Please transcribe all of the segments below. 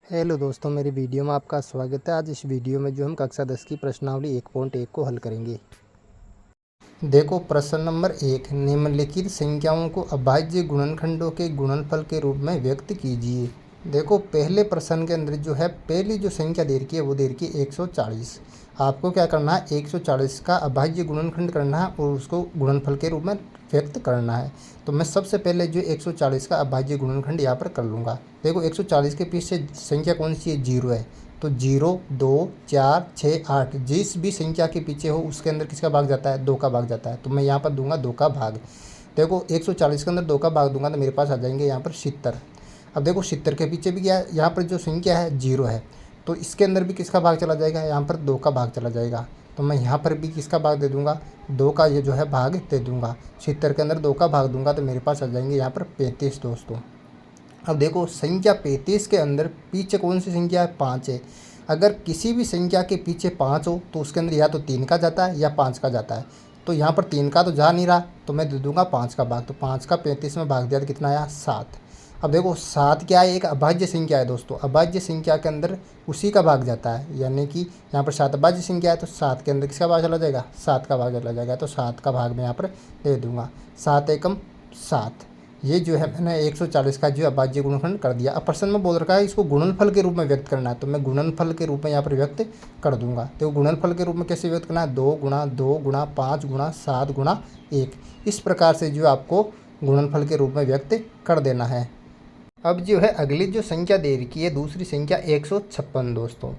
Hello दोस्तों, मेरी video में आपका स्वागत है। आज इस वीडियो में जो हम कक्षा 10 की प्रश्नावली 1.1 को हल करेंगे। देखो प्रश्न नंबर 1, निम्नलिखित संख्याओं को अभाज्य गुणनखंडों के गुणनफल के रूप में व्यक्त कीजिए। देखो पहले प्रश्न के अंदर जो है पहली जो संख्या दे रखी है वो दे रखी है 140। आपको क्या करना है, 140 का अभाज्य गुणनखंड करना है और उसको गुणनफल के रूप में व्यक्त करना है। तो मैं सबसे पहले जो 140 का अभाज्य गुणनखंड यहाँ पर कर लूँगा। देखो 140 के पीछे संख्या कौन सी है, 0 है। तो 0, 2, 4, 6, 8 जिस भी संख्या के पीछे हो उसके अंदर किसका भाग जाता है, 2 का भाग जाता है। तो मैं यहाँ पर दूंगा 2 का भाग। देखो 140 के अंदर 2 का भाग दूंगा तो मेरे पास आ जाएंगे यहाँ पर 70। अब देखो 70 के पीछे भी क्या है, यहाँ पर जो संख्या है 0 है। तो इसके अंदर भी किसका भाग चला जाएगा, यहाँ पर 2 का भाग चला जाएगा। तो मैं यहाँ पर भी किसका भाग दे दूंगा, 2 का ये जो है भाग दे दूंगा। 70 के अंदर 2 का भाग दूंगा तो मेरे पास आ जाएंगे यहाँ पर 35 दोस्तों। अब देखो संख्या 35 के अंदर पीछे कौन सी संख्या है, 5 है। अगर किसी भी संख्या के पीछे 5 हो तो उसके अंदर या तो 3 का जाता है या 5 का जाता है। तो यहाँ पर 3 का तो जा नहीं रहा तो मैं दे दूंगा 5 का भाग। तो 5 का 35 में भाग दिया तो कितना आया, 7। अब देखो 7 क्या है, एक अभाज्य संख्या है दोस्तों। अभाज्य संख्या के अंदर उसी का भाग जाता है, यानी कि यहाँ पर 7 अभाज्य संख्या है तो 7 के अंदर किसका भाग चला जाएगा, 7 का भाग चला जाएगा। तो 7 का भाग मैं यहाँ पर दे दूंगा। 7 एकम 7। ये जो है मैंने 140 का जो अभाज्य गुणनखंड कर दिया। अब प्रश्न में बोल रखा है इसको गुणनफल के रूप में व्यक्त करना है, तो मैं गुणनफल के रूप में यहाँ पर व्यक्त कर दूंगा। तो गुणनफल के रूप में कैसे व्यक्त करना है, 2 गुणा 2 गुणा 5 गुणा 7 गुणा 1, इस प्रकार से जो आपको गुणनफल के रूप में व्यक्त कर देना है। अब जो है अगली जो संख्या दे रखी है दूसरी संख्या 156 दोस्तों।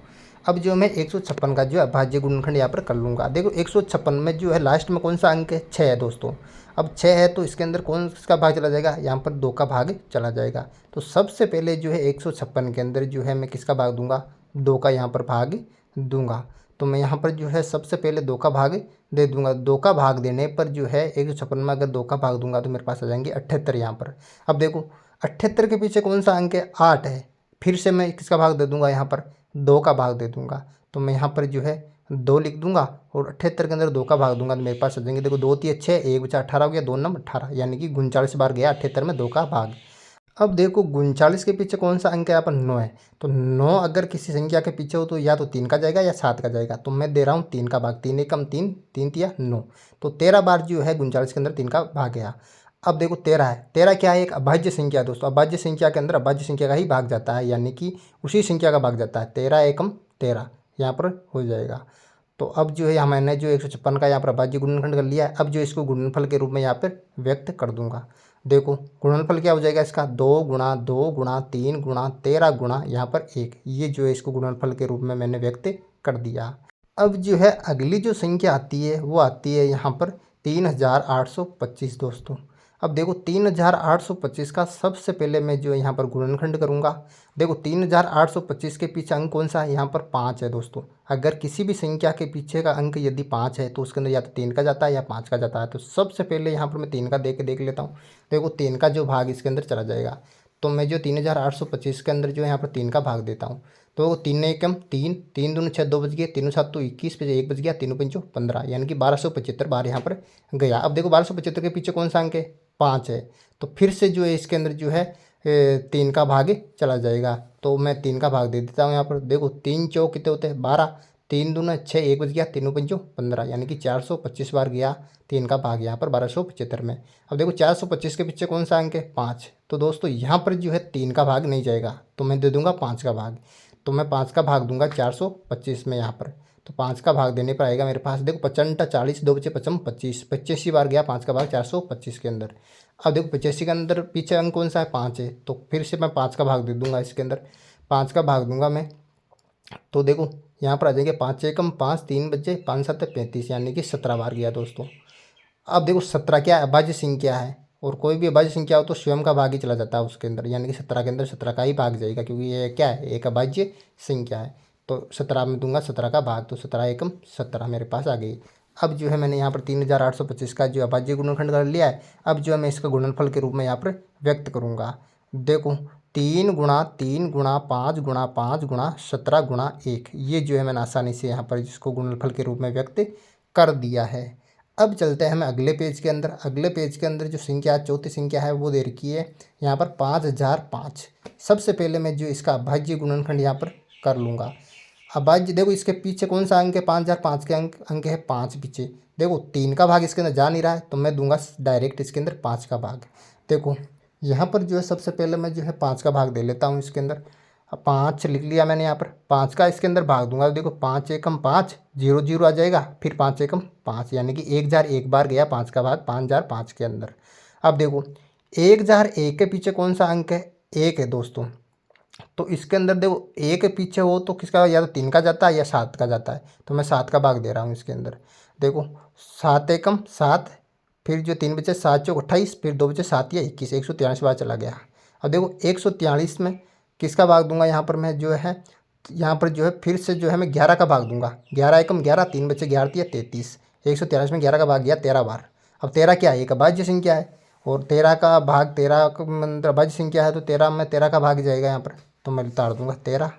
अब जो मैं 156 का जो है अभाज्य गुणनखंड यहाँ पर कर लूँगा। देखो 156 में जो है लास्ट में कौन सा अंक है, 6 है दोस्तों। अब 6 है तो इसके अंदर कौन सा भाग चला जाएगा, यहाँ पर 2 का भाग चला जाएगा। तो सबसे पहले जो है 156 के अंदर जो है मैं किसका भाग दूंगा, 2 का यहाँ पर भाग दूंगा। तो मैं यहाँ पर जो है सबसे पहले 2 का भाग दे दूंगा। 2 का भाग देने पर जो है 156 में अगर 2 का भाग दूंगा तो मेरे पास आ जाएंगे 78 यहाँ पर। अब देखो 78 के पीछे कौन सा अंक है, 8 है। फिर से मैं किसका भाग दे दूंगा, यहाँ पर 2 का भाग दे दूंगा। तो मैं यहाँ पर जो है 2 लिख दूंगा और 78 के अंदर 2 का भाग दूंगा तो मेरे पास आ जाएंगे। देखो 2 3 6, 1 बचा 18 हो गया, 2 नंबर 18, यानी कि 39 बार गया 78 में 2 का भाग। अब देखो 39 के पीछे कौन सा अंक है, यहाँ पर 9 है। तो 9 अगर किसी संख्या के पीछे हो तो या तो 3 का जाएगा या 7 का जाएगा। तो मैं दे रहा हूँ 3 का भाग। 3 एकम 3, 3 तिया 9। तो 13 बार जो है 39 के अंदर 3 का भाग गया। अब देखो 13 है। 13 क्या है, एक अभाज्य संख्या है दोस्तों। अभाज्य संख्या के अंदर अभाज्य संख्या का ही भाग जाता है, यानी कि उसी संख्या का भाग जाता है। 13 एकम 13 यहाँ पर हो जाएगा। तो अब जो है मैंने जो 156 का यहाँ पर अभाज्य गुणनखंड कर लिया है। अब जो इसको गुणनफल के रूप में यहाँ पर व्यक्त कर दूंगा। देखो गुणनफल क्या हो जाएगा इसका, 2 गुणा 2 गुणा 3 गुणा 13 गुणा यहाँ पर 1, ये जो है इसको गुणनफल के रूप में मैंने व्यक्त कर दिया। अब जो है अगली जो संख्या आती है वो आती है यहाँ पर 3825 दोस्तों। अब देखो 3825 का सबसे पहले मैं जो है यहाँ पर गुणनखंड करूँगा। देखो 3825 के पीछे अंक कौन सा है, यहाँ पर 5 है दोस्तों। अगर किसी भी संख्या के पीछे का अंक यदि 5 है तो उसके अंदर या तो 3 का जाता है या 5 का जाता है। तो सबसे पहले यहाँ पर मैं 3 का देख लेता हूँ। देखो 3 का जो भाग इसके अंदर चला जाएगा। तो मैं जो 3825 के अंदर जो है यहाँ पर 3 का भाग देता हूँ। तो 3 एकम 3, 3 दूनी 6, 2 बच गए, 3 7 तो 21 पे 1 बच गया, 3 पंचो 15, यानी कि 1275 बार यहाँ पर गया। अब देखो 1275 के पीछे कौन सा अंक है, 5 है। तो फिर से जो है इसके अंदर जो है 3 का भाग चला जाएगा। तो मैं 3 का भाग दे देता हूँ यहाँ पर। देखो 3 चौक कितने होते हैं, 12, 3 दूना 6, 1 बच गया, 3 पंचो 15, यानी कि 425 बार गया 3 का भाग यहाँ पर 1275 में। अब देखो 425 के पीछे कौन सा अंक है, 5। तो दोस्तों यहाँ पर जो है 3 का भाग नहीं जाएगा तो मैं दे दूंगा 5 का भाग। तो मैं 5 का भाग दूंगा 425 में यहाँ पर। तो 5 का भाग देने पर आएगा मेरे पास, देखो 55 40, 2 बचे 55 25, 85 बार गया 5 का भाग 425 के अंदर। अब देखो 85 के अंदर पीछे अंक कौन सा है, 5 है। तो फिर से मैं 5 का भाग दे दूंगा इसके अंदर, 5 का भाग दूंगा मैं। तो देखो यहाँ पर आ जाएंगे 5 एकम 5, 3 बचे 5 7 35, यानी कि 17 बार गया दोस्तों। अब देखो 17 क्या है, अभाज्य संख्या है और कोई भी अभाज्य संख्या हो तो स्वयं का भाग ही चला जाता है उसके अंदर, यानी कि 17 के अंदर 17 का ही भाग जाएगा क्योंकि ये क्या है, एक अभाज्य संख्या है। तो 17 में दूंगा 17 का भाग, तो 17 एकम 17 मेरे पास आ गई। अब जो है मैंने यहाँ पर 3825 का जो अभाज्य गुणनखंड कर लिया है। अब जो है मैं इसका गुणनफल के रूप में यहाँ पर व्यक्त करूँगा। देखो 3 गुणा 3 गुणा 5 गुणा 5 गुणा 17 गुणा 1, ये जो है मैंने आसानी से यहाँ पर जिसको गुणनफल के रूप में व्यक्त कर दिया है। अब चलते हैं हमें अगले पेज के अंदर। अगले पेज के अंदर जो संख्या चौथी संख्या है वो दे रखी है यहाँ पर 5005। सबसे पहले मैं जो इसका अभाज्य गुणनखंड यहाँ पर कर लूँगा। अभाज्य देखो इसके पीछे कौन सा अंक है, 5005 के अंक है 5 पीछे। देखो 3 का भाग इसके अंदर जा नहीं रहा है तो मैं दूंगा डायरेक्ट इसके अंदर 5 का भाग। देखो यहाँ पर जो है सबसे पहले मैं जो है 5 का भाग दे लेता हूँ इसके अंदर। 5 लिख लिया मैंने यहाँ पर, 5 का इसके अंदर भाग दूंगा। देखो 5 एकम 5, 0 0 आ जाएगा, फिर 5 एकम 5 यानी कि 1000 एक बार गया 5 का भाग 5005 के अंदर। अब देखो 1001 के पीछे कौन सा अंक है, 1 है दोस्तों। तो इसके अंदर देखो एक के पीछे हो तो किसका या तो 3 का जाता है या 7 का जाता है, तो मैं 7 का भाग दे रहा हूँ इसके अंदर। देखो 7 एकम 7, फिर जो 3 बचे 7 चौक 28, फिर 2 बचे 7 या 21, 143 बार चला गया। अब देखो 143 में किसका भाग दूंगा यहाँ पर मैं जो है, यहाँ पर जो है फिर से जो है मैं 11 का भाग दूंगा। 11 एकम 11, 3 बचे 11 या 33, 143 में 11 का भाग गया 13 बार। अब 13 क्या है, एक अभाज्य संख्या है और 13 का भाग 13 मतलब अभाज्य संख्या है तो 13 में 13 का भाग जाएगा यहाँ पर, तो मैं उतार दूंगा 13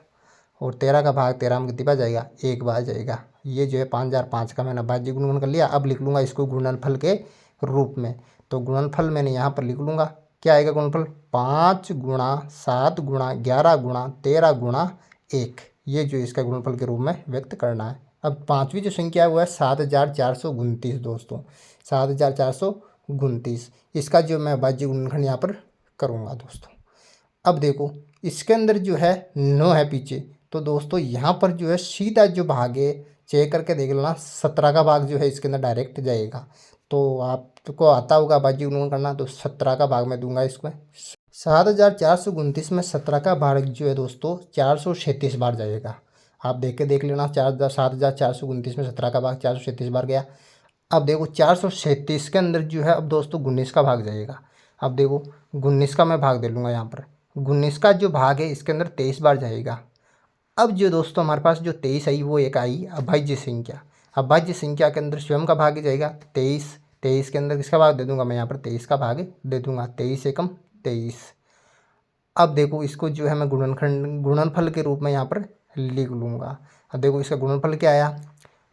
और 13 का भाग 13 में कितनी बार जाएगा, एक बार जाएगा। ये जो है 5005 का मैंने अभाज्य गुणनखंड कर लिया। अब लिख लूँगा इसको गुणनफल के रूप में। तो गुणनफल मैंने यहाँ पर लिख लूँगा, क्या आएगा गुणनफल, 5 गुणा 7 गुणा 11 गुणा 13 गुणा 1। ये जो इसका गुणनफल के रूप में व्यक्त करना है। अब पाँचवीं जो संख्या है वो है 7429 दोस्तों, 7429। इसका जो मैं अभाज्य गुणनखंड यहाँ पर करूँगा दोस्तों। अब देखो इसके अंदर जो है 9 है पीछे, तो दोस्तों यहाँ पर जो है सीधा जो भाग है चेक करके देख लेना, 17 का भाग जो है इसके अंदर डायरेक्ट जाएगा। तो आपको आता होगा अभाज्य गुणन करना, तो 17 का भाग मैं दूंगा इसमें। 7429 में 17 का भाग जो है दोस्तों 437 बार जाएगा। आप देख लेना, 7429 में 17 का भाग 437 बार गया। अब देखो 437 के अंदर जो है अब दोस्तों 19 का भाग जाएगा। अब देखो 19 का मैं भाग दे लूँगा यहाँ पर। 19 का जो भाग है इसके अंदर 23 बार जाएगा। अब जो दोस्तों हमारे पास जो 23 आई वो एक आई अभाज्य संख्या। अभाज्य संख्या के अंदर स्वयं का भाग ही जाएगा 23। 23 के अंदर किसका भाग दे दूंगा मैं यहाँ पर, 23 का भाग दे दूंगा, 23 एकम 23। अब देखो इसको जो है मैं गुणनफल के रूप में यहाँ पर लिख लूँगा। अब देखो इसका गुणनफल क्या आया,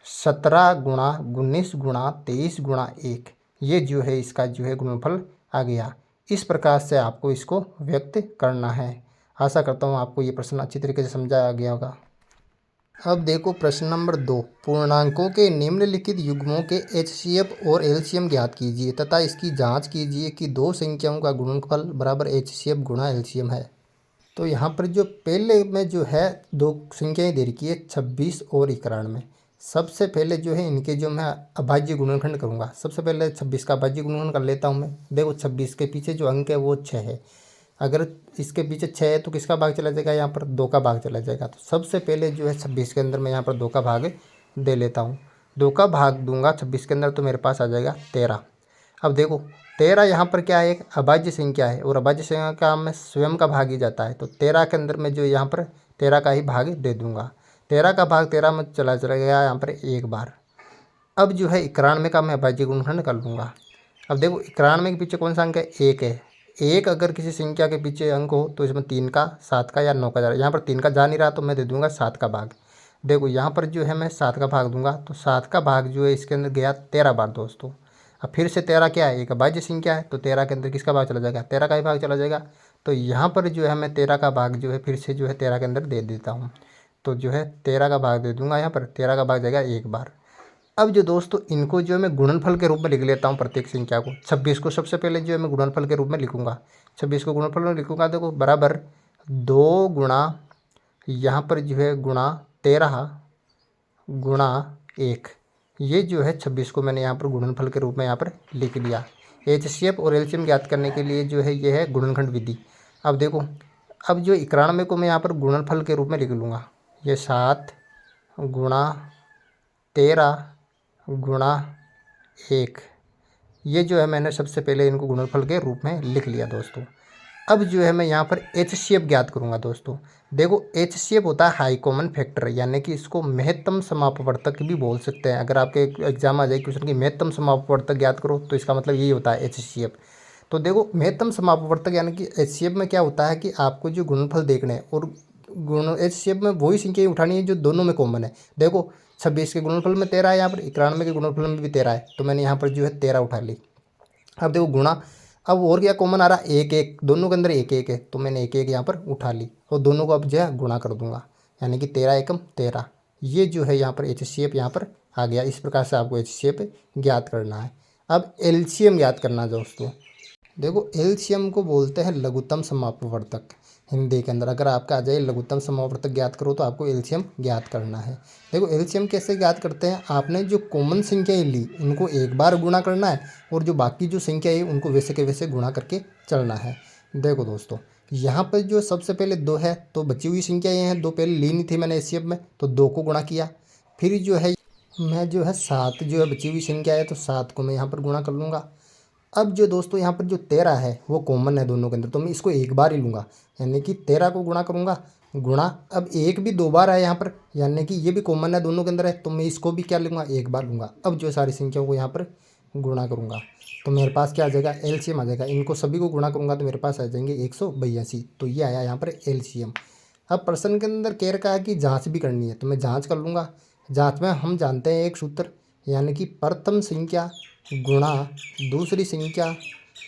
17 गुणा 19 गुणा 23 गुणा 1। ये जो है इसका जो है गुणनफल आ गया। इस प्रकार से आपको इसको व्यक्त करना है। आशा करता हूँ आपको ये प्रश्न अच्छी तरीके से समझाया गया होगा। अब देखो प्रश्न नंबर 2, पूर्णांकों के निम्नलिखित युग्मों के एचसीएफ और एलसीएम ज्ञात कीजिए तथा इसकी जांच कीजिए कि दो संख्याओं का गुणनफल बराबर एचसीएफ गुणा एलसीएम है। तो यहाँ पर जो पहले में जो है दो संख्याएं दे रखी है 26 और 91। सबसे पहले जो है इनके जो मैं अभाज्य गुणनखंड करूँगा। सबसे पहले 26 का अभाज्य गुणनखंड कर लेता हूँ मैं। देखो 26 के पीछे जो अंक है वो 6 है। अगर इसके पीछे 6 है तो किसका भाग चला जाएगा, यहाँ पर 2 का भाग चला जाएगा। तो सबसे पहले जो है 26 के अंदर मैं यहाँ पर 2 का भाग दे लेता हूँ। 2 का भाग दूंगा 26 के अंदर तो मेरे पास आ जाएगा 13। अब देखो 13 यहाँ पर क्या है, एक अभाज्य संख्या है और अभाज्य संख्या का में स्वयं का भाग ही जाता है। तो 13 के अंदर मैं जो यहाँ पर 13 का ही भाग दे दूंगा। 13 का भाग 13 में चला गया यहाँ पर एक बार। अब जो है 91 का मैं अभाज्य गुणनखंड कर लूँगा। अब देखो 91 के पीछे कौन सा अंक है, 1 है। 1 अगर किसी संख्या के पीछे अंक हो तो इसमें 3 का 7 का या 9 का जा रहा है। यहाँ पर 3 का जा नहीं रहा तो मैं दे दूँगा 7 का भाग। देखो यहाँ पर जो है मैं 7 का भाग दूंगा, तो 7 का भाग जो है इसके अंदर गया 13 बार दोस्तों। अब फिर से 13 क्या है, एक अभाज्य संख्या है, तो 13 के अंदर किसका भाग चला जाएगा, 13 का ही भाग चला जाएगा। तो यहाँ पर जो है मैं 13 का भाग जो है फिर से जो है 13 के अंदर दे देता हूँ। तो जो है 13 का भाग दे दूंगा, यहाँ पर 13 का भाग जाएगा एक बार। अब जो दोस्तों इनको जो है मैं गुणनफल के रूप में लिख लेता हूँ प्रत्येक संख्या को। 26 को सबसे पहले जो है मैं गुणनफल के रूप में लिखूंगा। 26 को गुणनफल में लिखूंगा, देखो बराबर 2 गुणा यहाँ पर जो है गुणा 13 गुणा 1। ये जो है 26 को मैंने यहाँ पर गुणनफल के रूप में यहाँ पर लिख लिया। एचसीएफ और एलसीएम ज्ञात करने के लिए जो है ये है गुणनखंड विधि। अब देखो अब जो 91 को मैं यहाँ पर गुणनफल के रूप में लिख लूँगा। ये 7 गुणा 13 गुणा 1। ये जो है मैंने सबसे पहले इनको गुणनफल के रूप में लिख लिया दोस्तों। अब जो है मैं यहाँ पर एचसीएफ ज्ञात करूँगा दोस्तों। देखो एचसीएफ होता है हाई कॉमन फैक्टर, यानी कि इसको महत्तम समापवर्तक भी बोल सकते हैं। अगर आपके एग्जाम आ जाए क्वेश्चन की महत्तम समापवर्तक ज्ञात करो तो इसका मतलब यही होता है एचसीएफ। तो देखो महत्तम समापवर्तक यानी कि एचसीएफ में क्या होता है कि आपको जो गुणनफल देखने हैं और एचसीएफ में वही संख्याएं उठानी है जो दोनों में कॉमन है। देखो 26 के गुणनफल में 13 है, यहाँ पर 91 के गुणनफल में भी 13 है, तो मैंने यहाँ पर जो है 13 उठा ली। अब देखो गुणा, अब और क्या कॉमन आ रहा है, एक एक, दोनों के अंदर एक एक है, तो मैंने एक एक यहाँ पर उठा ली और दोनों को अब जो है गुणा कर दूंगा, यानी कि 13 एकम 13। ये जो है यहाँ पर HCF यहाँ पर आ गया। इस प्रकार से आपको HCF ज्ञात करना है। अब LCM ज्ञात करना है दोस्तों। देखो LCM को बोलते हैं लघुत्तम समापवर्तक। हिंदी के अंदर अगर आपका आ जाए लघुत्तम समापवर्तक ज्ञात करो तो आपको LCM ज्ञात करना है। देखो LCM कैसे ज्ञात करते हैं, आपने जो कॉमन संख्याएं ली उनको एक बार गुणा करना है और जो बाकी जो संख्या है उनको वैसे के वैसे गुणा करके चलना है। देखो दोस्तों, यहाँ पर जो सबसे पहले 2 है, तो बची हुई संख्या ये हैं, 2 पहले ली नहीं थी मैंने HCF में, तो 2 को गुणा किया। फिर जो है मैं जो है 7 जो है बची हुई संख्या है, तो 7 को मैं यहाँ पर गुणा कर लूँगा। अब जो दोस्तों यहाँ पर जो 13 है वो कॉमन है दोनों के अंदर, तो मैं इसको एक बार ही लूँगा, यानी कि 13 को गुणा करूँगा। गुणा, अब एक भी 2 बार है यहाँ पर, यानी कि ये भी कॉमन है दोनों के अंदर है, तो मैं इसको भी क्या लूँगा, एक बार लूँगा। अब जो सारी संख्याओं को यहाँ पर गुणा करूँगा तो मेरे पास क्या आ जाएगा, LCM आ जाएगा। इनको सभी को गुणा करूँगा तो मेरे पास आ जाएंगे 182, तो ये आया यहाँ पर LCM। अब प्रश्न के अंदर कह रखा है कि जाँच भी करनी है, तो मैं जाँच कर लूँगा। जाँच में हम जानते हैं एक सूत्र, यानी कि प्रथम संख्या गुणा दूसरी संख्या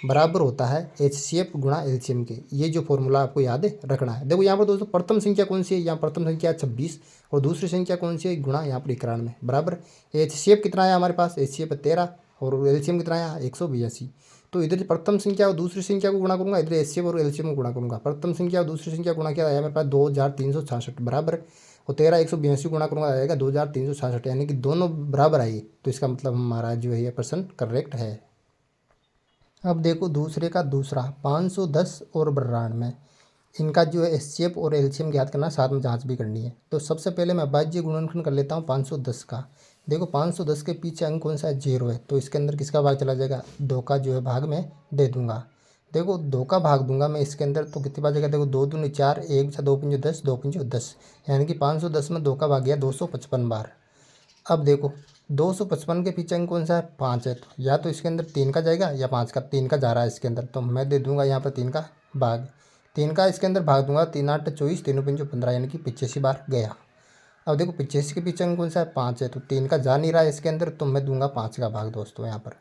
बराबर होता है HCF गुणा LCM के। ये जो फॉर्मूला आपको याद रखना है। देखो यहाँ पर दोस्तों प्रथम संख्या कौन सी है, यहाँ प्रथम संख्या 26 और दूसरी संख्या कौन सी है, गुणा यहाँ पर 91 बराबर। HCF कितना है हमारे पास, HCF 13 और LCM कितना है 182। तो इधर प्रथम संख्या और दूसरी संख्या को गुणा करूँगा, इधर HCF और LCM को गुणा करूँगा। प्रथम संख्या और दूसरी संख्या गुणा किया है मेरे पास 2366 बराबर, और 13 182 गुणा करूँगा आएगा 2366, यानी कि दोनों बराबर आएगी। तो इसका मतलब हमारा जो है ये प्रश्न करेक्ट है। अब देखो दूसरे का दूसरा 510 और 92, इनका जो है HCF और LCM ज्ञात करना, साथ में जांच भी करनी है। तो सबसे पहले मैं अभाज्य गुणनखंड कर लेता हूँ 510 का। देखो 510 के पीछे अंक कौन सा है, 0 है, तो इसके अंदर किसका भाग चला जाएगा, 2 का जो है भाग में दे दूंगा। देखो 2 का भाग दूंगा मैं इसके अंदर, तो कितनी बार जाएगा, देखो 2 दूनी 4, 1 2 5 10, 2 5 10, यानी कि 510 में 2 का भाग गया 255 बार। अब देखो 255 के पीछे अंक कौन सा है, 5 है, तो या तो इसके अंदर 3 का जाएगा या 5 का, 3 का जा रहा है इसके अंदर, तो मैं दे दूंगा यहाँ पर 3 का भाग। 3 का इसके अंदर भाग दूंगा, 3 8 24, 3 5 15, यानी कि 85 बार गया। अब देखो 85 के पीछे अंक कौन सा है, 5 है, तो 3 का जा नहीं रहा है इसके अंदर, तो मैं दूंगा 5 का भाग दोस्तों यहाँ पर।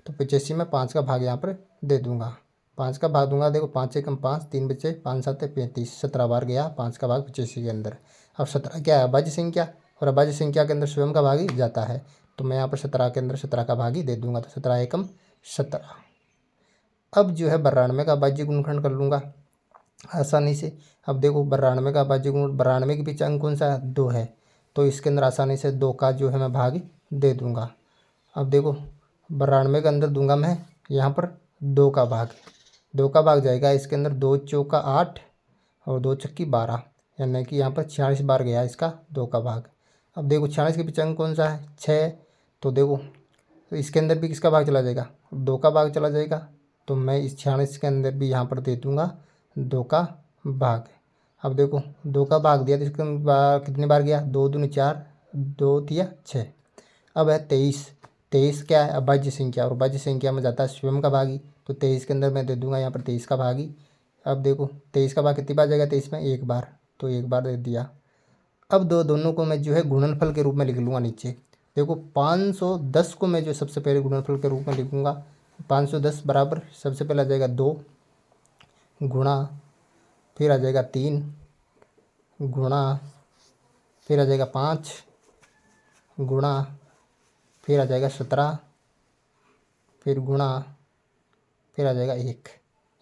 तो 85 में 5 का भाग यहाँ पर दे दूंगा, 5 का भाग दूंगा। देखो 5 एकम 5, 3 बचे 5 7 35, 17 बार गया 5 का भाग 85 के अंदर। अब 17 क्या है, अभाज्य संख्या, और अभाज्य संख्या के अंदर स्वयं का भाग ही जाता है, तो मैं यहाँ पर 17 के अंदर 17 का भाग ही दे दूंगा, तो 17 एकम 17। अब जो है 92 का अभाज्य गुणनखंड कर लूँगा आसानी से। अब देखो 92 का अभाज्य गुण, 92 के पीछे अंक कौन सा है, 2 है, तो इसके अंदर आसानी से 2 का जो है मैं भाग दे दूंगा। अब देखो 92 के अंदर दूंगा मैं यहाँ पर 2 का भाग, 2 का भाग जाएगा इसके अंदर, 2 चौका 8 और 2 छक्की 12, यानी कि यहाँ पर 46 बार गया इसका 2 का भाग। अब देखो 46 के पीछे अंक कौन सा है, 6, तो देखो तो इसके अंदर भी किसका भाग चला जाएगा, 2 का भाग चला जाएगा, तो मैं इस 46 के अंदर भी यहाँ पर दे दूँगा 2 का भाग। अब देखो 2 का भाग दिया तो इसके बाद कितनी बार गया, 2 दूनी 4, 2 दिया 6। अब है 23, 23 क्या है, अभाज्य संख्या, और अभाज्य संख्या में जाता है स्वयं का भागी, तो 23 के अंदर मैं दे दूंगा यहाँ पर 23 का भागी। अब देखो 23 का भाग कितनी बार जाएगा, 23 में 1 बार, तो 1 बार दे दिया। अब दोनों को मैं जो है गुणनफल के रूप में लिख लूँगा नीचे। देखो 510 को मैं जो सबसे पहले गुणनफल के रूप में लिखूँगा, 510 बराबर सबसे पहले आ जाएगा 2 गुणा, फिर आ जाएगा 3 गुणा, फिर आ जाएगा 5 गुणा, फिर आ जाएगा 17, फिर गुणा, फिर आ जाएगा 1।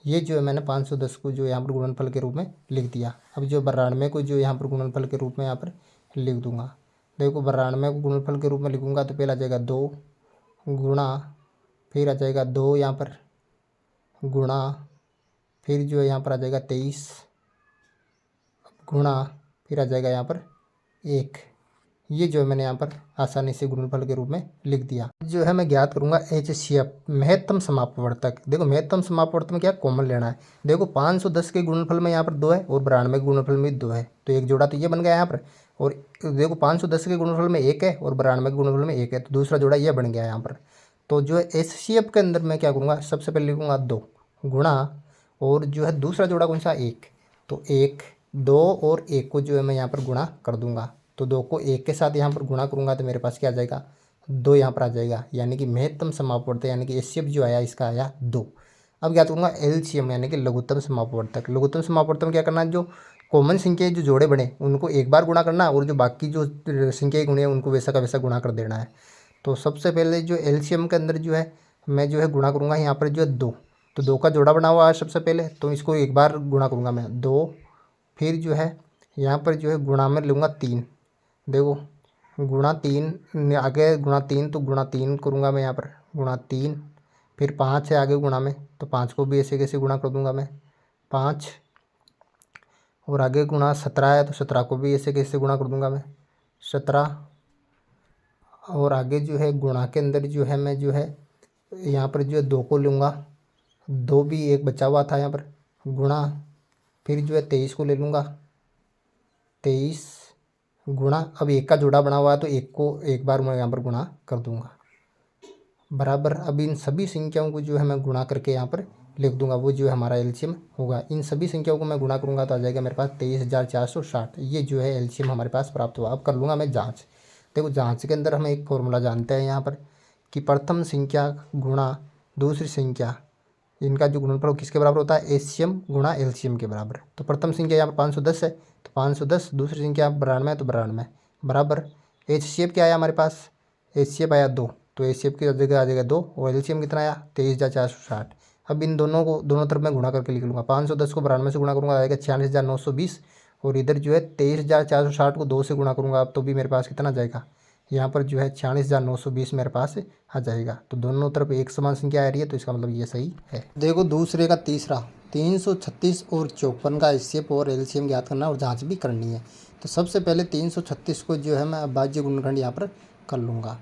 ये जो है मैंने 510 को जो यहाँ पर गुणनफल के रूप में लिख दिया। अब जो 92 को जो यहाँ पर गुणनफल के रूप में यहाँ पर लिख दूंगा। देखो 92 को गुणनफल के रूप में लिखूंगा तो पहला आ जाएगा 2 गुणा, फिर आ जाएगा 2 यहाँ पर गुणा, फिर जो है यहाँ पर आ जाएगा 23 गुणा, फिर आ जाएगा यहाँ पर 1। ये जो है मैंने यहाँ पर आसानी से गुणनफल के रूप में लिख दिया। जो है मैं ज्ञात करूँगा HCF महत्तम समापवर्तक। देखो महत्तम समापवर्तक में क्या कॉमन लेना है। देखो 510 के गुणनफल में यहाँ पर 2 है और 92 के गुणनफल में 2 है, तो एक जोड़ा तो ये बन गया यहाँ पर। और देखो 510 के गुणनफल में 1 है और 92 के गुणनफल में 1 है, तो दूसरा जोड़ा ये बन गया यहाँ पर। तो जो है HCF के अंदर मैं क्या करूँगा, सबसे पहले लिखूँगा 2 गुणा, और जो है दूसरा जोड़ा कौन सा 1, तो 1 2 और 1 को जो है मैं यहाँ पर गुणा कर दूँगा। तो 2 को 1 के साथ यहाँ पर गुणा करूँगा तो मेरे पास क्या आ जाएगा, 2 यहाँ पर आ जाएगा, यानी कि महत्तम समापवर्तक यानी कि एचसीएफ जो आया इसका आया 2। अब क्या करूँगा, एलसीएम यानी कि लघुत्तम समापवर्तक। लघुत्तम समापवर्तक में क्या करना है, जो कॉमन संख्या जो जोड़े बने उनको एक बार गुणा करना और जो बाकी जो संख्या गुणे हैं उनको वैसा का वैसा गुणा कर देना है। तो सबसे पहले जो एलसीएम के अंदर जो है मैं जो है गुणा करूँगा यहाँ पर जो है 2, तो 2 का जोड़ा बना हुआ है सबसे पहले, तो इसको एक बार गुणा करूँगा मैं 2, फिर जो है यहाँ पर जो है गुणा में लूँगा 3, देखो गुणा 3 आगे गुणा 3 तो गुणा 3 करूँगा मैं यहाँ पर गुणा 3, फिर 5 है आगे गुणा में तो 5 को भी ऐसे कैसे गुणा कर दूँगा मैं 5, और आगे गुणा 17 है तो 17 को भी ऐसे कैसे गुणा कर दूँगा मैं 17, और आगे जो है गुणा के अंदर जो है मैं जो है यहाँ पर जो है 2 को लूँगा, 2 भी एक बचा हुआ था यहाँ पर गुणा, फिर जो है 23 को ले लूँगा 23 गुणा, अब 1 का जोड़ा बना हुआ है तो 1 को एक बार मैं यहाँ पर गुणा कर दूँगा बराबर। अब इन सभी संख्याओं को जो है मैं गुणा करके यहाँ पर लिख दूंगा, वो जो है हमारा एलसीएम होगा। इन सभी संख्याओं को मैं गुणा करूँगा तो आ जाएगा मेरे पास 23,460, ये जो है एलसीएम हमारे पास प्राप्त हुआ। अब कर लूँगा मैं जाँच। देखो जाँच के अंदर हम एक फॉर्मूला जानते हैं यहाँ पर कि प्रथम संख्या गुणा दूसरी संख्या, इनका जो गुणनफल किसके बराबर होता है, एचसीएम गुणा एलसीएम के बराबर। तो प्रथम संख्या यहाँ पर 510 है तो 510, दूसरी संख्या 92 है तो 92 बराबर। एचसीएफ क्या आया हमारे पास, एचसीएफ आया 2, तो एचसीएफ की जगह आ जाएगा 2, और एलसीएम कितना आया 23,460। अब इन दोनों को दोनों तरफ मैं गुणा करके लिख लूँगा, 510 को 92 से गुणा करूँगा आएगा 46,920, और इधर जो है 23,460 को 2 से गुणा करूँगा अब तो भी मेरे पास कितना जाएगा, यहाँ पर जो है 46,920 मेरे पास आ जाएगा। तो दोनों तरफ एक समान संख्या आ रही है तो इसका मतलब ये सही है। देखो दूसरे का तीसरा 336 और 54 का एचसीएफ और एलसीएम ज्ञात करना और जांच भी करनी है। तो सबसे पहले 336 को जो है मैं अभाज्य गुणनखंड यहाँ पर कर लूँगा।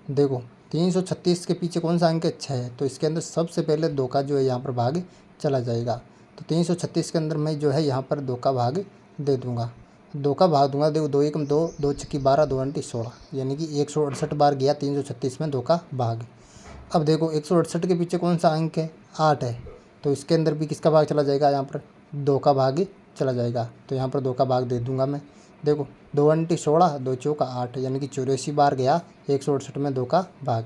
देखो 336 के पीछे कौन सा अंक है, 6 है, तो इसके अंदर सबसे पहले 2 का जो है यहाँ पर भाग चला जाएगा। तो 336 के अंदर मैं जो है यहाँ पर 2 का भाग दे दूँगा, 2 का भाग दूंगा। देखो 2 एकम 2, 2 छक्की 12, 2 अंटी 16, यानी कि 168 बार गया 336 में 2 का भाग। अब देखो 168 के पीछे कौन सा अंक है, 8 है, तो इसके अंदर भी किसका भाग चला जाएगा, यहाँ पर 2 का भाग चला जाएगा। तो यहाँ पर 2 का भाग दे दूंगा मैं। देखो 2 अंटी 16, 2 चौका 8, यानी कि 84 बार गया 168 में 2 का भाग।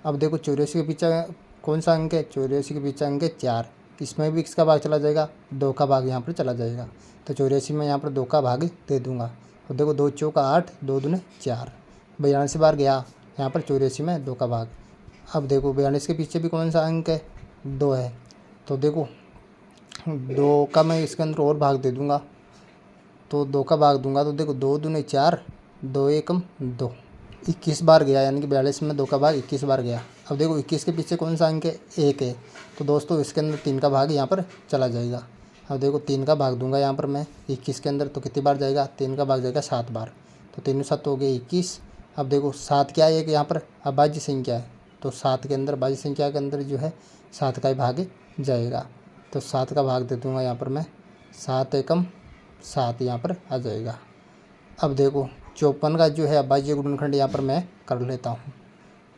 अब देखो 84 के पीछे कौन सा अंक है, 84 के पीछे अंक है 4, इसमें भी किसका भाग चला जाएगा, 2 का भाग यहाँ पर चला जाएगा। तो 84 में यहाँ पर 2 का भाग दे दूंगा। और देखो 2 चौका 8, 2 दूने 4, 42 बार गया यहाँ पर 84 में 2 का भाग। अब देखो 42 के पीछे भी कौन सा अंक है, 2 है, तो देखो 2 का मैं इसके अंदर और भाग दे दूंगा, तो 2 का भाग दूंगा तो देखो 2 दूने 4, 2 एकम 2, 21 बार गया, यानी कि 42 में 2 का भाग 21 बार गया। अब देखो 21 के पीछे कौन सा अंक है, 1 है, तो दोस्तों इसके अंदर 3 का भाग यहाँ पर चला जाएगा। अब देखो 3 का भाग दूंगा यहाँ पर मैं 21 के अंदर, तो कितनी बार जाएगा, 3 का भाग जाएगा 7 बार, तो 3 7 हो गए 21। अब देखो 7 क्या है कि यहाँ पर अभाज्य संख्या है, तो 7 के अंदर अभाज्य संख्या के अंदर जो है 7 का ही भाग जाएगा, तो 7 का भाग दे दूँगा यहाँ पर मैं, 7 एकम 7 यहाँ पर आ जाएगा। अब देखो 54 का जो है अभाज्य गुणनखंड यहाँ पर मैं कर लेता हूँ।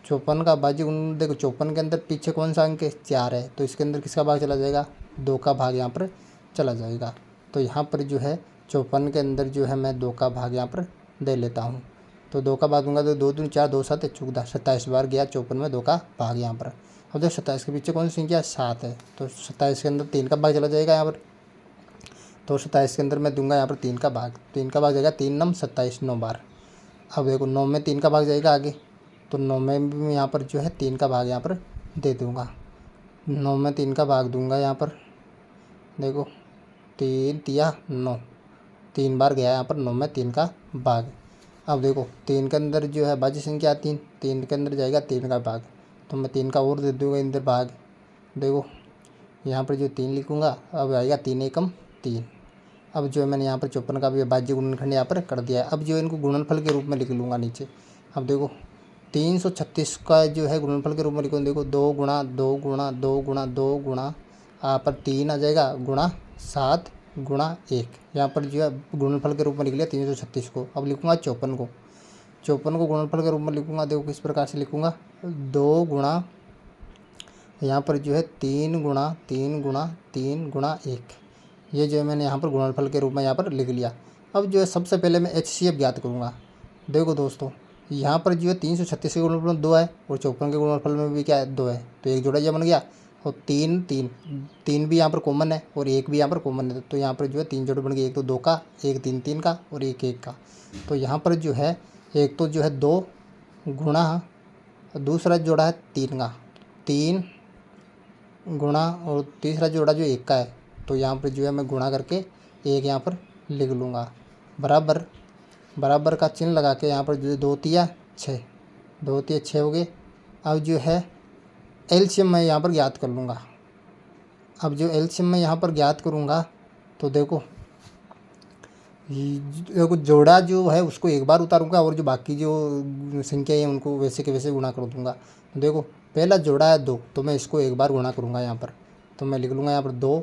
54 का अभाज्य गुण, देखो 54 के अंदर पीछे कौन सा अंक है, 4 है, तो इसके अंदर किसका भाग चला जाएगा, 2 का भाग यहाँ पर चला जाएगा। तो यहाँ पर जो है 54 के अंदर जो है मैं 2 का भाग यहाँ पर दे लेता हूँ। तो 2 का भाग दूंगा तो 2 दूनी 4, 2 7 14, 27 बार गया 54 में 2 का भाग यहाँ पर। अब देखो 27 के पीछे कौन सी संख्या, 7 है, तो 27 के अंदर 3 का भाग चला जाएगा यहाँ पर, तो 27 के अंदर मैं दूंगा यहाँ पर 3 का भाग, 3 का भाग जाएगा 3 9 27, 9 बार। अब देखो 9 में 3 का भाग जाएगा आगे, तो 9 में भी यहाँ पर जो है 3 का भाग यहाँ पर दे दूँगा, 9 में 3 का भाग दूंगा यहाँ पर। देखो 3 तिया 9, 3 बार गया यहाँ पर 9 में 3 का भाग। अब देखो 3 के अंदर जो है भाज्य संख्या 3, 3 के अंदर जाएगा 3 का भाग, तो मैं 3 का और दे दूँगा अंदर भाग। देखो यहाँ पर जो 3 लिखूँगा, अब आएगा 3 एकम 3। अब जो है मैंने यहाँ पर 54 का भी अभाज्य गुणनखंड यहाँ पर कर दिया है। अब जो है इनको गुणनफल के रूप में लिख लूँगा नीचे। अब देखो 336 का जो है गुणनफल के रूप में लिखूँ, देखो 2 गुणा 2 गुणा 2 गुणा 2 गुणा यहाँ पर 3 आ जाएगा गुणा 7 गुणा 1, यहाँ पर जो है गुणनफल के रूप में लिख लिया 336 को। अब लिखूँगा 54 को, 54 को गुणनफल के रूप में लिखूँगा। देखो किस प्रकार से लिखूँगा, 2 गुणा यहाँ पर जो है 3 गुणा 3 गुणा 3 गुणा 1, ये जो है मैंने यहाँ पर गुणनफल के रूप में यहाँ पर लिख लिया। अब जो है सबसे पहले मैं एचसीएफ ज्ञात करूँगा। देखो दोस्तों, यहाँ पर जो है 336 के गुणनफल में 2 है और 54 के गुणनफल में भी क्या है, 2 है। तो एक जोड़ा यह बन गया और 3 3 3 भी यहाँ पर कॉमन है और एक भी यहाँ पर कॉमन है। तो यहाँ पर जो है 3 जोड़े बन गए, एक तो 2 का, एक 3 3 का और एक 1 का। तो यहाँ पर जो है एक तो जो है 2 गुणा, दूसरा जोड़ा है 3 का, 3 गुणा और तीसरा जोड़ा जो 1 का है। तो यहाँ पर जो है मैं गुणा करके एक यहाँ पर लिख लूँगा, बराबर बराबर का चिन्ह लगा के यहाँ पर जो 2 तिया 6, 2 तिया 6 हो गए। अब जो है एलसीएम मैं यहाँ पर ज्ञात कर लूँगा। अब जो एलसीएम मैं यहाँ पर ज्ञात करूँगा तो देखो जोड़ा जो है उसको एक बार उतारूँगा और जो बाकी जो संख्या है उनको वैसे के वैसे गुणा कर दूँगा। तो देखो पहला जोड़ा है 2, तो मैं इसको एक बार गुणा करूँगा यहाँ पर। तो मैं लिख लूँगा यहाँ पर 2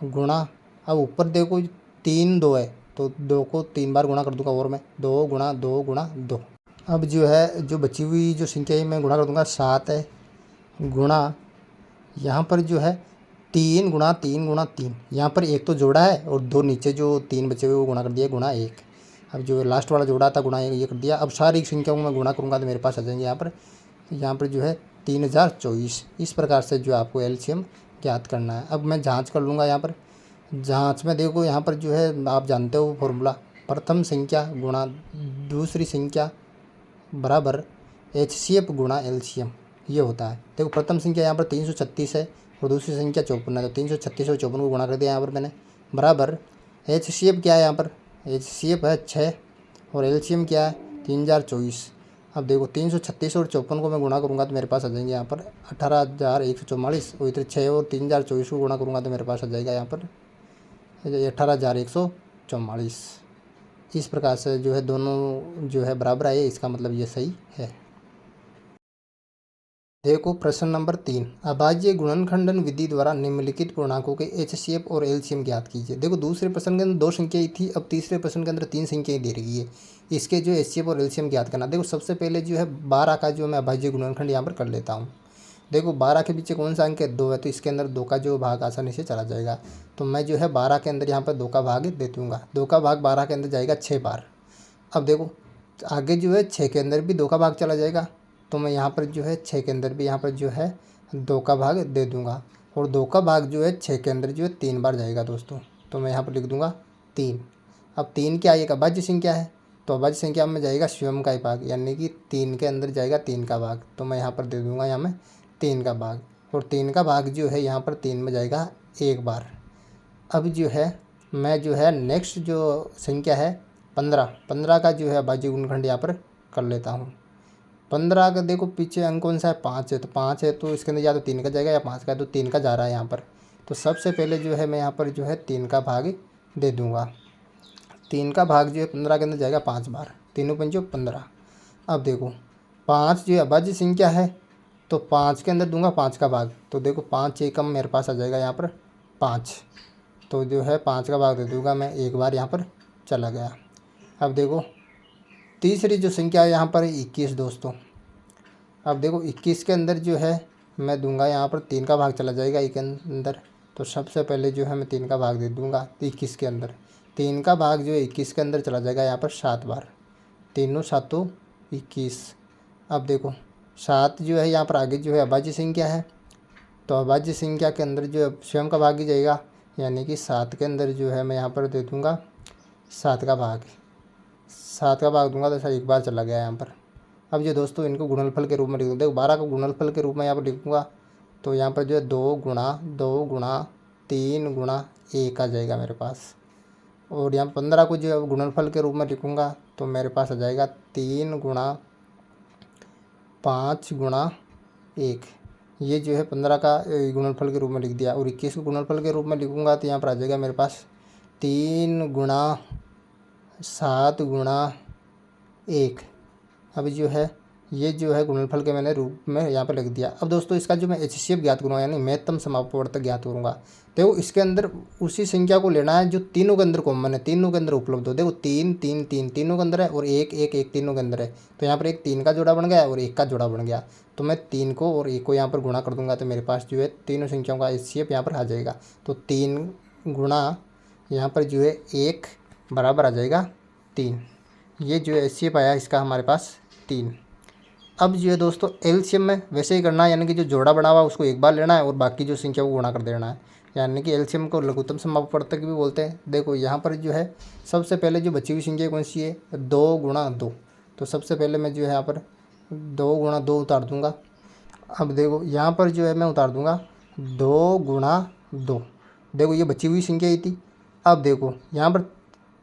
गुणा, अब ऊपर देखो 3 2 है तो 2 को 3 बार गुणा कर दूँगा और मैं 2 गुणा 2 गुणा 2। अब जो है जो बची हुई जो संख्या है मैं गुणा कर दूँगा, 7 है गुणा यहाँ पर जो है 3 गुणा 3 गुणा 3, यहाँ पर एक तो जोड़ा है और 2 नीचे जो 3 बचे हुए वो गुणा कर दिया गुणा 1। अब जो लास्ट वाला जोड़ा था गुणा ये कर दिया। अब सारी संख्याओं में गुणा करूँगा तो मेरे पास आ जाएंगे यहाँ पर जो है 3024। इस प्रकार से जो आपको एलसीएम ज्ञात करना है। अब मैं जांच कर लूँगा यहाँ पर। जांच में देखो यहाँ पर जो है आप जानते हो फॉर्मूला, प्रथम संख्या गुणा दूसरी संख्या बराबर एचसीएफ गुणा एलसीएम, ये होता है। देखो प्रथम संख्या यहाँ पर 336 है और दूसरी संख्या 54 है। तो 336 और 54 को गुणा कर दिया यहाँ पर मैंने, बराबर एचसीएफ क्या है यहाँ पर, एचसीएफ है 6 और एलसीएम क्या है 3024। अब देखो 336 और 54 को मैं गुणा करूँगा तो मेरे पास आ जाएंगे यहाँ पर 18,144 और इधर 6 और 3024 को गुणा करूँगा तो मेरे पास आ जाएगा यहाँ पर 18,144। इस प्रकार से जो है दोनों जो है बराबर आए, इसका मतलब ये सही है। देखो प्रश्न नंबर 3, अभाज्य गुणनखंडन विधि द्वारा निम्नलिखित पूर्णांकों के एचसीएफ और एलसीएम ज्ञात कीजिए। देखो दूसरे प्रश्न के अंदर 2 संख्याएं थी, अब तीसरे प्रश्न के अंदर 3 संख्याएं दे रही है। इसके जो एचसीएफ और एलसीएम ज्ञात करना। देखो सबसे पहले जो है 12 का जो मैं अभाज्य गुणनखंड यहाँ पर कर लेता हूँ। देखो 12 के पीछे कौन सा अंक है, 2 है, तो इसके अंदर 2 का जो भाग आसानी से चला जाएगा। तो मैं जो है 12 के अंदर यहाँ पर 2 का भाग दे दूँगा। 2 का भाग 12 के अंदर जाएगा 6 बार। अब देखो आगे जो है 6 के अंदर भी 2 का भाग चला जाएगा, तो मैं यहाँ पर जो है 6 के अंदर भी यहाँ पर जो है 2 का भाग दे दूँगा। और 2 का भाग जो है 6 के अंदर जो है 3 बार जाएगा दोस्तों। तो मैं यहाँ पर लिख दूँगा 3। अब 3 क्या, एक अभाज्य संख्या है, तो अभाज्य संख्या में जाएगा स्वयं का ही भाग, यानी कि 3 के अंदर जाएगा 3 का भाग। तो मैं यहाँ पर दे दूँगा यहाँ में 3 का भाग, और 3 का भाग जो है यहाँ पर 3 में जाएगा 1 बार। अब जो है मैं जो है नेक्स्ट जो संख्या है 15 का जो है अभाज्य गुणनखंड यहाँ पर कर लेता हूँ। 15 का देखो पीछे अंक कौन सा है, 5 है, तो 5 है तो इसके अंदर या तो 3 का जाएगा या 5 का, तो 3 का जा रहा है यहाँ पर। तो सबसे पहले जो है मैं यहाँ पर जो है 3 का भाग दे दूँगा। 3 का भाग जो है 15 के अंदर जाएगा 5 बार, 3 पंचो 15। अब देखो 5 जो अभाज्य संख्या है तो 5 के अंदर दूंगा 5 का भाग, तो देखो 5 एकम मेरे पास आ जाएगा यहाँ पर 5। तो जो है 5 का भाग दे दूँगा मैं, एक बार यहाँ पर चला गया। अब देखो तीसरी जो संख्या है यहाँ पर 21 दोस्तों। अब देखो 21 के अंदर जो है मैं दूंगा यहाँ पर 3 का भाग चला जाएगा एक अंदर। तो सबसे पहले जो है मैं 3 का भाग दे दूंगा 21 के अंदर। 3 का भाग जो है 21 के अंदर चला जाएगा यहाँ पर 7 बार, 3 7 21। अब देखो 7 जो है यहाँ पर आगे जो है अभाज्य संख्या है, तो अभाज्य संख्या के अंदर जो है स्वयं का भाग ही जाएगा, यानी कि 7 के अंदर जो है मैं यहाँ पर दे दूँगा 7 का भाग। 7 का भाग दूंगा तो एक बार चला गया यहाँ पर। अब जो दोस्तों इनको गुणनफल के रूप में लिख दूँ, देखो 12 को गुणनफल के रूप में यहाँ पर लिखूँगा तो यहाँ पर जो है 2 गुणा 3 गुणा 1 आ जाएगा मेरे पास। और यहाँ 15 को जो है गुणनफल के रूप में लिखूँगा तो मेरे पास आ जाएगा 3 गुणा 5 गुणा 1। ये जो है 15 का गुणनफल के रूप में लिख दिया। और 21 को गुणनफल के रूप में लिखूँगा तो यहाँ पर आ जाएगा मेरे पास 3 गुणा 7 गुणा 1। अब जो है ये जो है गुणनफल के मैंने रूप में यहाँ पर लिख दिया। अब दोस्तों इसका जो मैं एचसीएफ ज्ञात करूँगा यानी महत्तम समापवर्तक ज्ञात करूँगा। देखो इसके अंदर उसी संख्या को लेना है जो तीनों के अंदर कॉमन है, तीनों के अंदर उपलब्ध हो। देखो 3 3 3 तीनों के अंदर है और 1 1 1 तीनों के अंदर है। तो यहाँ पर एक 3 का जोड़ा बन गया और 1 का जोड़ा बन गया। तो मैं 3 को और 1 को यहाँ पर गुणा कर दूंगा तो मेरे पास जो है तीनों संख्याओं का एचसीएफ यहाँ पर आ जाएगा। तो 3 गुणा यहाँ पर जो है 1 बराबर आ जाएगा 3। ये जो है एचसीएफ आया इसका हमारे पास 3। अब जो है दोस्तों एलसीएम में वैसे ही करना है, यानी कि जो जोड़ा बना हुआ उसको एक बार लेना है और बाकी जो संख्या वो गुणा कर देना है, यानी कि एलसीएम को लघुत्तम समापवर्तक भी बोलते हैं। देखो यहाँ पर जो है सबसे पहले जो बची हुई संख्या कौन सी है, 2 गुणा 2। तो सबसे पहले मैं जो है यहाँ पर 2 गुणा 2 उतार दूँगा। अब देखो यहाँ पर जो है मैं उतार दूँगा 2 गुणा 2। देखो ये बची हुई संख्या ही थी। अब देखो यहाँ पर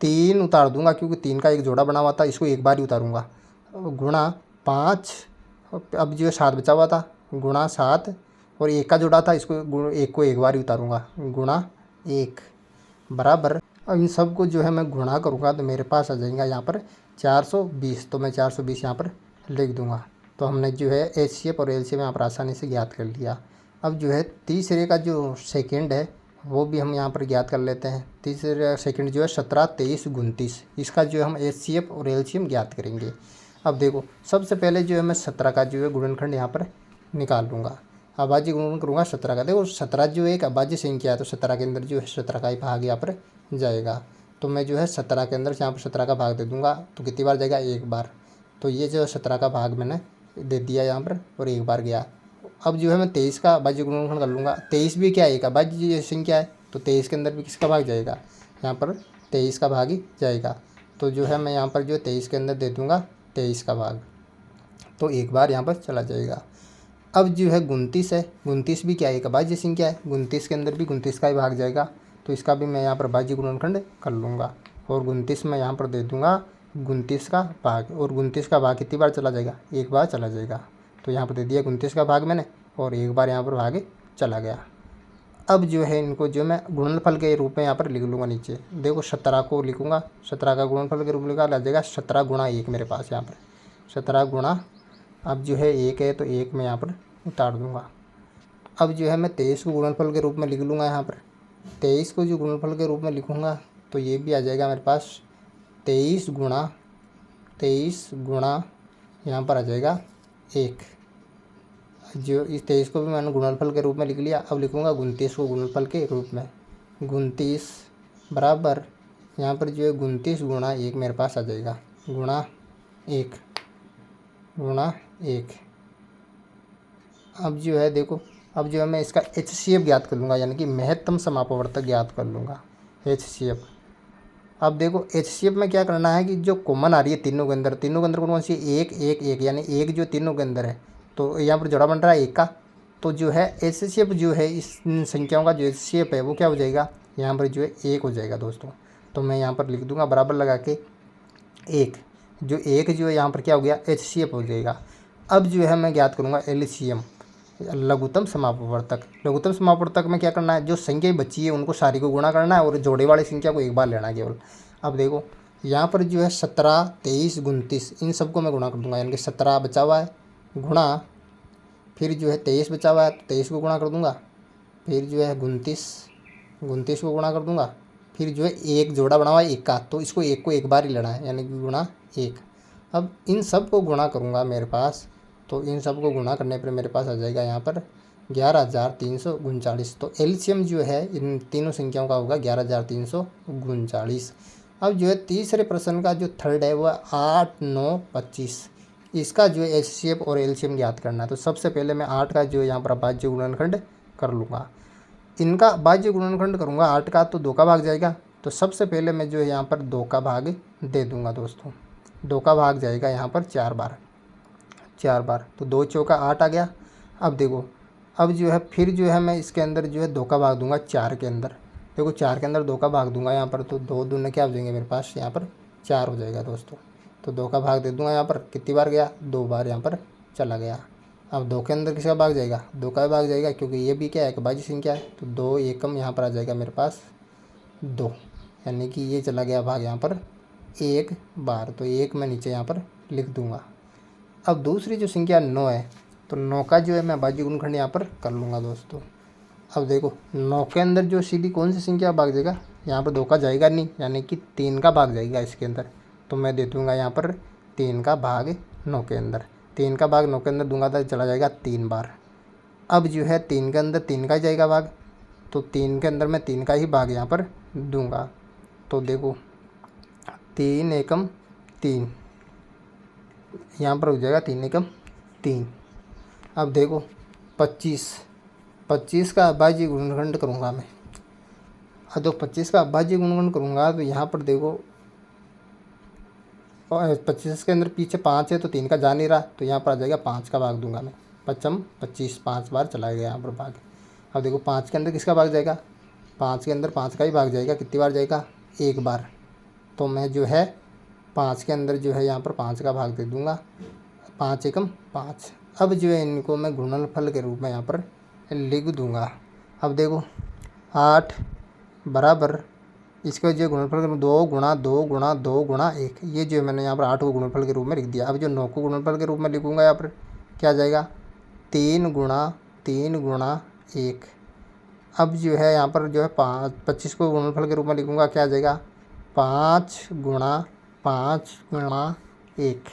3 उतार दूँगा क्योंकि 3 का एक जोड़ा बना हुआ था, इसको एक बार ही उतारूँगा। गुणा 5, अब जो है 7 बचा हुआ था, गुणा 7 और 1 का जोड़ा था, इसको 1 को एक बार ही उतारूँगा, गुणा 1 बराबर। अब इन सब को जो है मैं गुणा करूँगा तो मेरे पास आ जाएगा यहाँ पर 420। तो मैं 420 यहाँ पर लिख दूँगा। तो हमने जो है एचसीएफ और एलसीएम यहाँ पर आसानी से ज्ञात कर लिया। अब जो है तीसरे का जो सेकंड है वो भी हम यहाँ पर ज्ञात कर लेते हैं। तीसरे सेकंड जो है 17, 23, 29, इसका जो है हम एचसीएफ और एलसीएम ज्ञात करेंगे। अब देखो सबसे पहले जो है मैं 17 का जो है गुणनखंड यहाँ पर निकाल लूँगा। अभाज्य गुणन करूँगा 17 का। देखो 17 जो एक अभाज्य संख्या है तो 17 के अंदर जो है 17 का ही भाग यहाँ पर जाएगा। तो मैं जो है 17 के अंदर यहाँ पर 17 का भाग दे दूँगा तो कितनी बार जाएगा, एक बार। तो ये जो 17 का भाग मैंने दे दिया यहाँ पर और एक बार गया। अब जो है मैं 23 का अभाज्य गुणनखंड कर लूँगा। 23 भी क्या है, एक अभाज्य संख्या है तो 23 के अंदर भी किसका भाग जाएगा, यहाँ पर 23 का भाग ही जाएगा। तो जो है मैं यहाँ पर जो 23 के अंदर दे दूँगा 23 का भाग, तो एक बार यहाँ पर चला जाएगा। अब जो है 29 है, 29 भी क्या है, एक अभाज्य संख्या है, 29 के अंदर भी 29 का ही भाग जाएगा। तो इसका भी मैं यहाँ पर अभाज्य गुणनखंड कर लूँगा और 29 में यहाँ पर दे दूँगा 29 का भाग, और 29 का भाग कितनी बार चला जाएगा, एक बार चला जाएगा। तो यहाँ पर दे दिया 29 का भाग मैंने और एक बार यहाँ पर भाग चला गया। अब जो है इनको जो मैं गुणनफल के रूप में यहाँ पर लिख लूँगा नीचे। देखो 17 को लिखूँगा, 17 का गुणनफल के रूप में निकाला जाएगा 17 गुणा 1 मेरे पास यहाँ पर 17 गुणा, अब जो है 1 है तो 1 मैं यहाँ पर उतार दूँगा। अब जो है मैं 23 को गुणनफल के रूप में लिख लूँगा यहाँ पर। 23 को जो गुणनफल के रूप में लिखूँगा तो ये भी आ जाएगा मेरे पास 23 गुणा यहाँ पर आ जाएगा 1। जो इस 23 को भी मैंने गुणनफल के रूप में लिख लिया। अब लिखूँगा 29 को गुणनफल के रूप में, 29 बराबर यहाँ पर जो है 29 गुणा 1 मेरे पास आ जाएगा, गुणा 1 गुणा 1। अब जो है देखो, अब जो है मैं इसका एचसीएफ ज्ञात कर लूँगा, यानी कि महत्तम समापवर्तक ज्ञात कर लूँगा, एचसीएफ। अब देखो एचसीएफ में क्या करना है कि जो कॉमन आ रही है तीनों के अंदर कौन सी, 1 1 1, यानी 1 जो तीनों के अंदर है तो यहाँ पर जोड़ा बन रहा है 1 का। तो जो है एचसीएफ जो है इस संख्याओं का जो एचसीएफ है वो क्या हो जाएगा, यहाँ पर जो है 1 हो जाएगा दोस्तों। तो मैं यहाँ पर लिख दूँगा बराबर लगा के 1, जो 1 जो है यहाँ पर क्या हो गया, एचसीएफ हो जाएगा। अब जो है मैं ज्ञात करूँगा एलसीएम, लघुत्तम समापवर्तक। लघुत्तम समापवर्तक में क्या करना है, जो संख्या बची है उनको सारी को गुणा करना है और जोड़े वाली संख्या को एक बार लेना है केवल। अब देखो यहाँ पर जो है 17, 23, 29 इन सबको मैं गुणा कर दूँगा, यानी कि 17 बचा हुआ है गुणा, फिर जो है 23 बचा हुआ है तो 23 को गुणा कर दूँगा, फिर जो है 29 को गुणा कर दूँगा, फिर जो है एक जोड़ा बना हुआ है 1 का तो इसको 1 को एक बार ही लेना है, यानी कि गुणा 1। अब इन सब को गुणा करूँगा मेरे पास, तो इन सब को गुणा करने पर मेरे पास आ जाएगा यहाँ पर 11,339। तो एलसीएम जो है इन तीनों संख्याओं का होगा 11,339। अब जो है तीसरे प्रश्न का जो थर्ड है वह 8, 9, 25, इसका जो है एचसीएफ और एलसीएम ज्ञात करना है। तो सबसे पहले मैं 8 का जो है यहाँ पर अभाज्य गुणनखंड कर लूँगा। इनका अभाज्य गुणनखंड करूँगा 8 का तो 2 का भाग जाएगा। तो सबसे पहले मैं जो है यहाँ पर 2 का भाग दे दूँगा दोस्तों। 2 का भाग जाएगा यहाँ पर 4 बार, तो 2 चौका 8 आ गया। अब देखो, अब जो है फिर जो है मैं इसके अंदर जो है 2 का भाग दूंगा 4 के अंदर। देखो 4 के अंदर 2 का भाग दूंगा यहाँ पर, तो 2 दूने क्या हो जाएंगे मेरे पास, यहाँ पर 4 हो जाएगा दोस्तों। तो 2 का भाग दे दूंगा यहाँ पर, कितनी बार गया, 2 बार यहाँ पर चला गया। अब 2 के अंदर किसका भाग जाएगा, 2 का भाग जाएगा, क्योंकि ये भी क्या है, एक अभाज्य संख्या है। तो 2 एकम यहाँ पर आ जाएगा मेरे पास 2, यानी कि ये चला गया भाग यहाँ पर 1 बार। तो 1 मैं नीचे यहाँ पर लिख दूँगा। अब दूसरी जो संख्या 9 है, तो 9 का जो है मैं अभाज्य गुणनखंड यहाँ पर कर लूँगा दोस्तों। अब देखो 9 के अंदर जो सीधी कौन सी संख्या भाग जाएगा, यहाँ पर 2 का जाएगा नहीं, यानी कि 3 का भाग जाएगा इसके अंदर। तो मैं दे दूँगा यहाँ पर 3 का भाग 9 के अंदर। 3 का भाग 9 के अंदर दूंगा तो चला जाएगा 3 बार। अब जो है 3 के अंदर 3 का जाएगा भाग, तो 3 के अंदर मैं 3 का ही भाग यहाँ पर दूँगा। तो देखो 3 एकम 3, यहाँ पर हो जाएगा 3 एकम 3। अब देखो 25 का अभाज्य गुणनखंड करूँगा मैं। अब तो 25 का अभाज्य गुणनखंड करूँगा तो यहाँ पर देखो 25 के अंदर पीछे 5 है तो 3 का जा नहीं रहा, तो यहाँ पर आ जाएगा 5 का भाग दूंगा मैं। 5 25 5 बार चला गया यहाँ पर भाग। अब देखो 5 के अंदर किसका भाग जाएगा, 5 के अंदर 5 का ही भाग जाएगा। कितनी बार जाएगा, एक बार। तो मैं जो है 5 के अंदर जो है यहाँ पर 5 का भाग दे दूँगा। 5 एकम 5। अब जो है इनको मैं गुणनफल के रूप में यहाँ पर लिख दूँगा। अब देखो 8 बराबर इसका जो गुणनफल के 2 गुणा 2 गुणा 2 गुणा 1, ये जो मैंने यहाँ पर 8 को गुणनफल के रूप में लिख दिया। अब जो 9 को गुणनफल के रूप में लिखूँगा यहाँ पर क्या जाएगा, 3 गुणा 3 गुणा 1। अब जो है यहाँ पर जो है 25 को गुणनफल के रूप में लिखूँगा, क्या आ जाएगा, 5 गुणा 5 गुणा 1।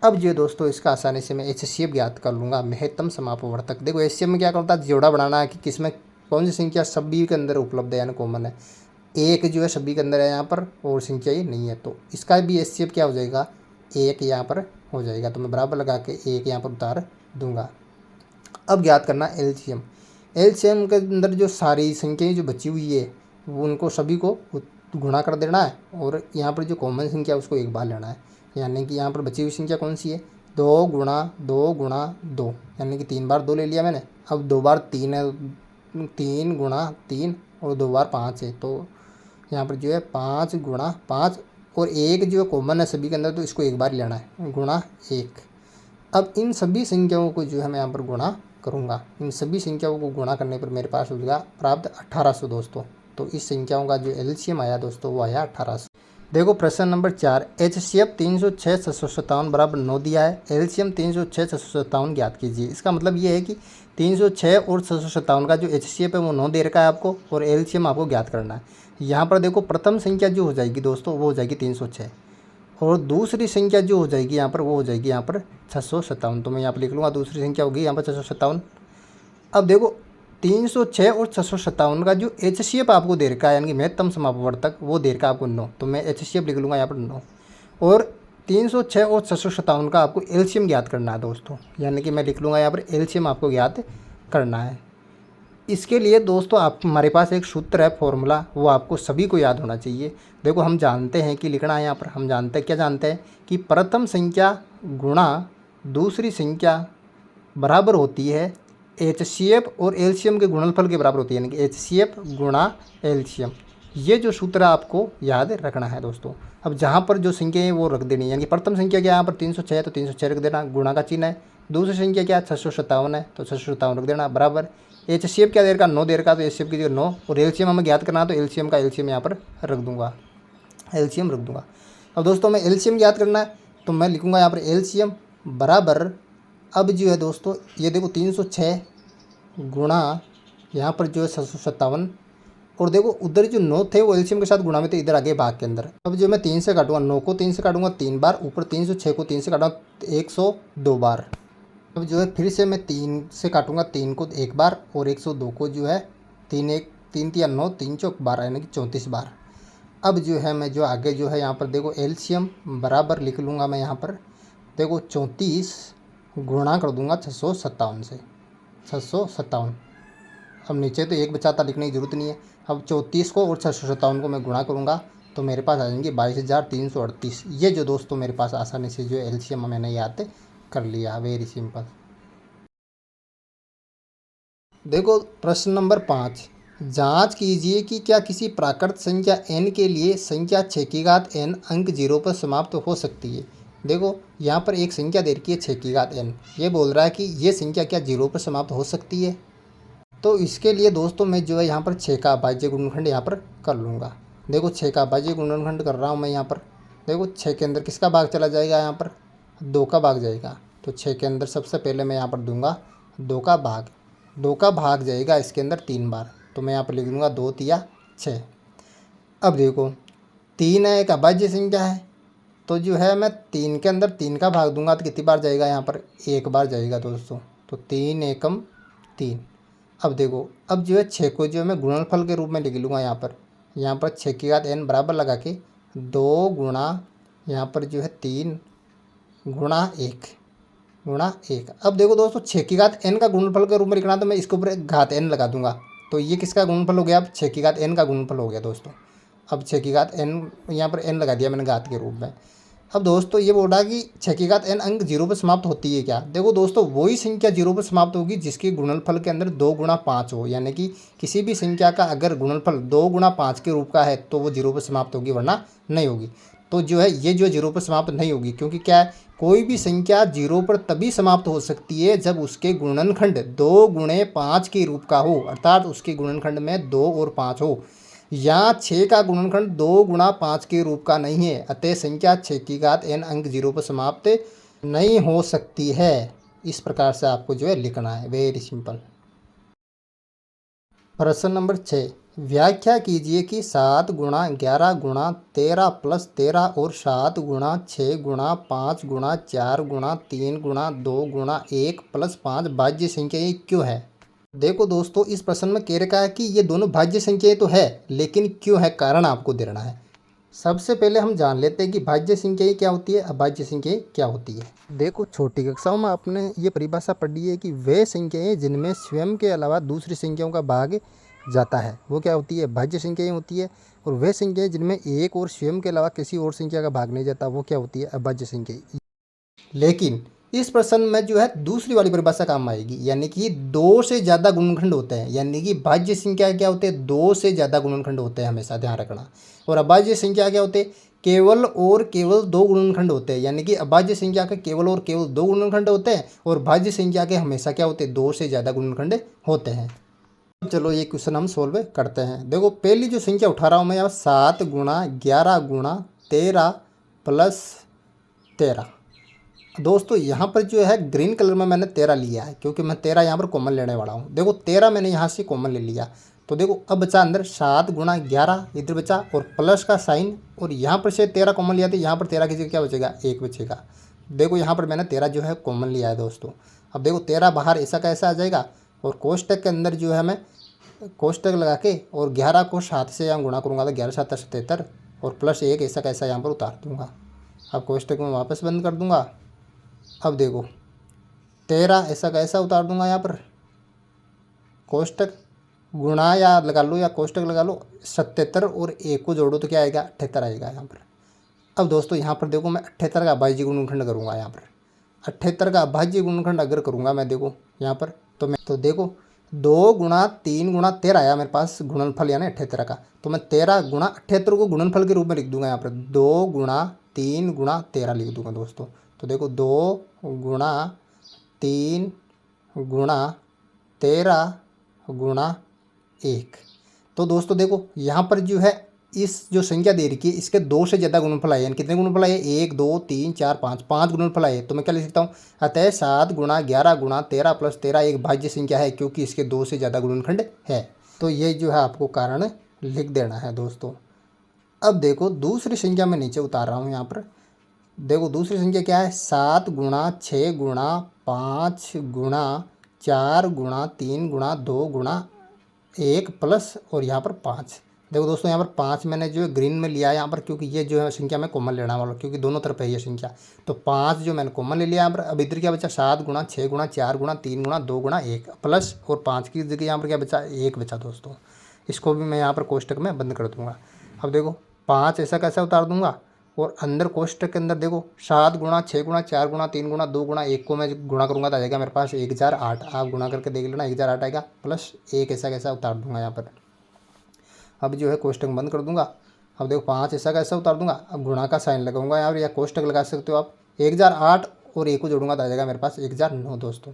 अब जो दोस्तों इसका आसानी से मैं HCF ज्ञात कर लूँगा, महत्तम समापवर्तक। देखो HCF में क्या करता है, जोड़ा बनाना है कि किसमें कौन सी संख्या सभी के अंदर उपलब्ध है यानी कॉमन है। एक जो है सभी के अंदर है यहाँ पर और संख्या ये नहीं है, तो इसका भी HCF क्या हो जाएगा, 1 यहाँ पर हो जाएगा। तो मैं बराबर लगा के 1 यहाँ पर उतार दूंगा। अब ज्ञात करना LCM। LCM के अंदर जो सारी संख्याएं जो बची हुई है वो उनको सभी को गुणा कर देना है और यहाँ पर जो कॉमन संख्या उसको एक बार लेना है। यानी कि यहाँ पर बची हुई संख्या कौन सी है, 2 गुणा 2 गुणा 2, यानी कि 3 बार 2 ले लिया मैंने। अब 2 बार 3 है, 3 गुणा 3 और 2 बार 5 है, तो यहाँ पर जो है 5 गुणा 5 और 1 जो है कॉमन है सभी के अंदर, तो इसको एक बार लेना है, गुणा 1। अब इन सभी संख्याओं को जो है मैं यहाँ पर गुणा करूँगा। इन सभी संख्याओं को गुणा करने पर मेरे पास हो जाएगा प्राप्त 1800 दोस्तों। तो इस संख्याओं का जो LCM आया दोस्तों वो आया 1800। देखो प्रश्न नंबर 4, HCF 306 657 बराबर 9 दिया है। LCM 306 657 ज्ञात कीजिए। इसका मतलब ये है कि 306 और 657 का जो HCF है वो 9 दे रखा है आपको और LCM आपको ज्ञात करना है। यहाँ पर देखो प्रथम संख्या जो हो जाएगी दोस्तों वो हो जाएगी 306 और दूसरी संख्या जो हो जाएगी यहाँ पर वो हो जाएगी यहाँ पर 657। तो मैं यहाँ पर लिख लूँगा दूसरी संख्या होगी यहाँ पर 657। अब देखो 306 और 657 का जो HCF आपको दे रखा है यानी कि महत्तम समापवर्तक वो दे रखा है आपको 9, तो मैं HCF लिख लूँगा यहाँ पर 9। और 306 और 657 का आपको LCM ज्ञात करना है दोस्तों, यानी कि मैं लिख लूँगा यहाँ पर LCM आपको ज्ञात करना है। इसके लिए दोस्तों आप हमारे पास एक सूत्र है, फॉर्मूला, वो आपको सभी को याद होना चाहिए। देखो हम जानते हैं कि लिखना है यहाँ पर, हम जानते हैं क्या जानते हैं कि प्रथम संख्या गुणा दूसरी संख्या बराबर होती है HCF और LCM के गुणनफल के बराबर होती है, यानी कि HCF गुणा LCM। ये जो सूत्र आपको याद रखना है दोस्तों। अब जहाँ पर जो संख्या है वो रख देनी है, यानी कि प्रथम संख्या क्या है यहाँ पर 306 है तो 306 रख देना, गुणा का चिन्ह है। दूसरी संख्या क्या है 657 है तो 657 रख देना बराबर। HCF क्या देर का 9 देर का, तो HCF की जगह 9 और LCM हमें ज्ञात करना है तो LCM का LCM यहाँ पर रख दूंगा, LCM रख दूंगा। अब दोस्तों मैं LCM ज्ञात करना है तो मैं लिखूंगा यहाँ पर LCM बराबर, अब जो है दोस्तों ये देखो 306 गुणा यहाँ पर जो है 657 और देखो उधर जो 9 थे वो LCM के साथ गुणा में थे, इधर आगे भाग के अंदर। अब जो मैं 3 से काटूंगा, 9 को 3 से काटूंगा 3 बार, ऊपर 306 को 3 से काटूंगा 102 बार। अब जो है फिर से मैं 3 से काटूंगा 3 को 1 बार और 102 को जो है 3 1 3 3 9 3 चौक 12 यानी कि 34 बार। अब जो है मैं जो आगे जो है यहाँ पर देखो LCM बराबर लिख लूँगा मैं यहाँ पर देखो 34 गुणा कर दूंगा 657 से, 657। अब नीचे तो एक बचाता, लिखने की ज़रूरत नहीं है। अब 34 को और 657 को मैं गुणा करूँगा तो मेरे पास आ जाएंगे 22,338। ये जो दोस्तों मेरे पास आसानी से जो LCM मैंने याद कर लिया, वेरी सिंपल। देखो प्रश्न नंबर 5, जांच कीजिए कि क्या किसी प्राकृत संख्या n के लिए संख्या 6 की घात n अंक 0 पर समाप्त हो सकती है। देखो यहाँ पर एक संख्या दे रखी है 6 की घात n, ये बोल रहा है कि ये संख्या क्या 0 पर समाप्त हो सकती है। तो इसके लिए दोस्तों मैं जो है यहाँ पर 6 का अभाज्य गुणनखंड यहाँ पर कर लूँगा। देखो 6 का अभाज्य गुणनखंड कर रहा हूँ मैं यहाँ पर। देखो 6 के अंदर किसका भाग चला जाएगा, यहाँ पर 2 का भाग जाएगा, तो 6 के अंदर सबसे पहले मैं यहाँ पर दूंगा 2 का भाग। 2 का भाग जाएगा इसके अंदर 3 बार, तो मैं यहाँ पर लिख दूँगा 2 तिया 6। अब देखो 3 है, एक अभाज्य संख्या है, तो जो है मैं 3 के अंदर 3 का भाग दूंगा तो कितनी बार जाएगा, यहाँ पर 1 बार जाएगा दोस्तों, तो 3 एकम 3। अब देखो अब जो है 6 को जो है मैं गुणनफल के रूप में लिख लूँगा यहाँ पर 6 की घात n बराबर लगा के 2 गुणा यहाँ पर जो है 3 गुणा 1। अब देखो दोस्तों 6 की घात n का गुणनफल के रूप में लिखना, तो मैं इसके ऊपर घात n लगा दूंगा, तो ये किसका गुणनफल हो गया, अब 6 की घात n का गुणनफल हो गया दोस्तों। अब 6 की घात n, यहाँ पर n लगा दिया मैंने घात के रूप में। अब दोस्तों ये बोल रहा है कि 6 की घात n अंक 0 पर समाप्त होती है क्या। देखो दोस्तों वही संख्या 0 पर समाप्त होगी जिसके गुणनफल के अंदर 2 गुणा 5 हो, यानी कि किसी भी संख्या का अगर गुणनफल 2 गुणा 5 के रूप का है तो वो 0 पर समाप्त होगी, वरना नहीं होगी। तो जो है ये जो 0 पर समाप्त नहीं होगी, क्योंकि क्या है, कोई भी संख्या 0 पर तभी समाप्त हो सकती है जब उसके गुणनखंड 2 गुणे 5 के रूप का हो, अर्थात उसके गुणनखंड में 2 और 5 हो। यहाँ 6 का गुणनखंड 2 गुणा 5 के रूप का नहीं है, अतः संख्या 6 की घात n अंक 0 पर समाप्त नहीं हो सकती है। इस प्रकार से आपको जो है लिखना है, वेरी सिंपल। प्रश्न नंबर 6, व्याख्या कीजिए कि 7 गुणा 11 गुणा 13 प्लस 13 और 7 गुणा 6 गुणा 5 गुणा 4 गुणा 3 गुणा 2 गुणा 1 प्लस 5 भाज्य संख्याएं क्यों है। देखो दोस्तों इस प्रश्न में कह रखा है कि ये दोनों भाज्य संख्याएं तो है, लेकिन क्यों है कारण आपको देना है। सबसे पहले हम जान लेते हैं कि भाज्य संख्याएं क्या होती है, अभाज्य संख्याएं क्या होती है। देखो छोटी कक्षाओं में आपने ये परिभाषा पढ़ी है कि वे संख्याएं जिनमें स्वयं के अलावा दूसरी संख्याओं का भाग जाता है वो क्या होती है, भाज्य संख्याएं होती है। और वे संख्याएं जिनमें एक और स्वयं के अलावा किसी और संख्या का भाग नहीं जाता वो क्या होती है, अभाज्य संख्याएं। लेकिन इस प्रश्न में जो है दूसरी वाली परिभाषा काम आएगी, यानी कि 2 से ज़्यादा गुणनखंड होते हैं, यानी कि भाज्य संख्या क्या होते हैं, 2 से ज़्यादा गुणनखंड होते हैं, हमेशा ध्यान रखना। और अभाज्य संख्या क्या होते हैं, केवल और केवल 2 गुणनखंड होते हैं, यानी कि अभाज्य संख्या के केवल और केवल 2 गुणनखंड होते हैं और भाज्य संख्या के हमेशा क्या होते हैं, 2 से ज़्यादा गुणनखंड होते हैं। चलो ये क्वेश्चन हम सोल्व करते हैं। देखो पहली जो संख्या उठा रहा हूँ मैं यहाँ 7 गुणा 11 गुणा 13 प्लस 13। दोस्तों यहाँ पर जो है ग्रीन कलर में मैंने 13 लिया है, क्योंकि मैं 13 यहाँ पर कॉमन लेने वाला हूँ। देखो 13 मैंने यहाँ से कॉमन ले लिया, तो देखो अब बचा अंदर 7 गुणा 11 इधर बचा और प्लस का साइन, और यहाँ पर से 13 कॉमन लिया तो यहाँ पर 13 की जगह क्या बचेगा, 1 बचेगा। देखो यहाँ पर मैंने 13 जो है कॉमन लिया है दोस्तों। अब देखो 13 बाहर ऐसा कैसा आ जाएगा, और कोष्टक के अंदर जो है मैं कोष्टक लगा के और 11 को 7 से यहाँ गुणा करूँगा तो 11 7 77 और प्लस 1 ऐसा कैसा यहाँ पर उतार दूँगा। अब कोष्टक में वापस बंद कर दूँगा। अब देखो 13 ऐसा कैसा उतार दूंगा यहाँ पर, कोष्टक गुणा या लगा लो या कोष्टक लगा लो, 77 और 1 को जोड़ो तो क्या आएगा, 78 आएगा यहाँ पर। अब दोस्तों यहाँ पर देखो मैं 78 का अभाज्य गुणनखंड करूँगा यहाँ पर। 78 का अभाज्य गुणनखंड अगर करूँगा मैं, देखो यहाँ पर तो देखो 2 गुणा 3 गुणा 13 आया मेरे पास गुणनफल, यानी 78 का। तो मैं 13 गुणा 78 को गुणनफल के रूप में लिख दूंगा यहाँ पर, 2 गुणा 3 गुणा 13 लिख दूंगा दोस्तों। तो देखो 2 गुणा 3 गुणा 13 गुणा 1। तो दोस्तों देखो यहाँ पर जो है इस जो संख्या दे रखी है इसके 2 से ज़्यादा गुणनफल आए, यानी कितने गुणनफल आए, 1 2 3 4 5 गुणनफल आए। तो मैं क्या लिख सकता हूँ, अतः 7 गुणा 11 गुणा 13 प्लस 13 एक भाज्य संख्या है, क्योंकि इसके 2 से ज़्यादा गुणनखंड है। तो ये जो है आपको कारण लिख देना है दोस्तों। अब देखो दूसरी संख्या मैं नीचे उतार रहा हूँ यहाँ पर। देखो दूसरी संख्या क्या है, 7 गुणा 6 गुणा 5 गुणा 4 गुणा 3 गुणा 2 गुणा 1 प्लस और यहाँ पर 5। देखो दोस्तों यहाँ पर 5 मैंने जो है ग्रीन में लिया है यहाँ पर, क्योंकि ये जो है संख्या मैं कॉमन लेना वाला हूँ, क्योंकि दोनों तरफ है ये संख्या। तो 5 जो मैंने कॉमन ले लिया यहाँ पर। अब इधर क्या बचा, 7 गुणा 6 गुणा 4 गुणा 3 गुणा 2 गुणा 1 प्लस और 5 की जगह यहाँ पर क्या बचा, 1 बचा दोस्तों। इसको भी मैं यहाँ पर कोष्टक में बंद कर दूँगा। अब देखो 5 ऐसा कैसा उतार दूँगा, और अंदर कोष्टक के अंदर देखो 7 गुणा 6 गुणा 4 गुणा 3 गुणा 2 गुणा 1 को मैं गुणा करूँगा तो आ जाएगा मेरे पास 1008। आप गुणा करके देख लेना, 1008 आएगा, प्लस 1 ऐसा कैसा उतार दूंगा यहाँ पर। अब जो है कोष्टक बंद कर दूंगा। अब देखो 5 ऐसा कैसा उतार दूंगा, अब गुणा का साइन लगाऊंगा यहाँ पर, या कोष्टक लगा सकते हो आप। 1008 और 1 को जोड़ूंगा तो आ जाएगा मेरे पास 1009 दोस्तों।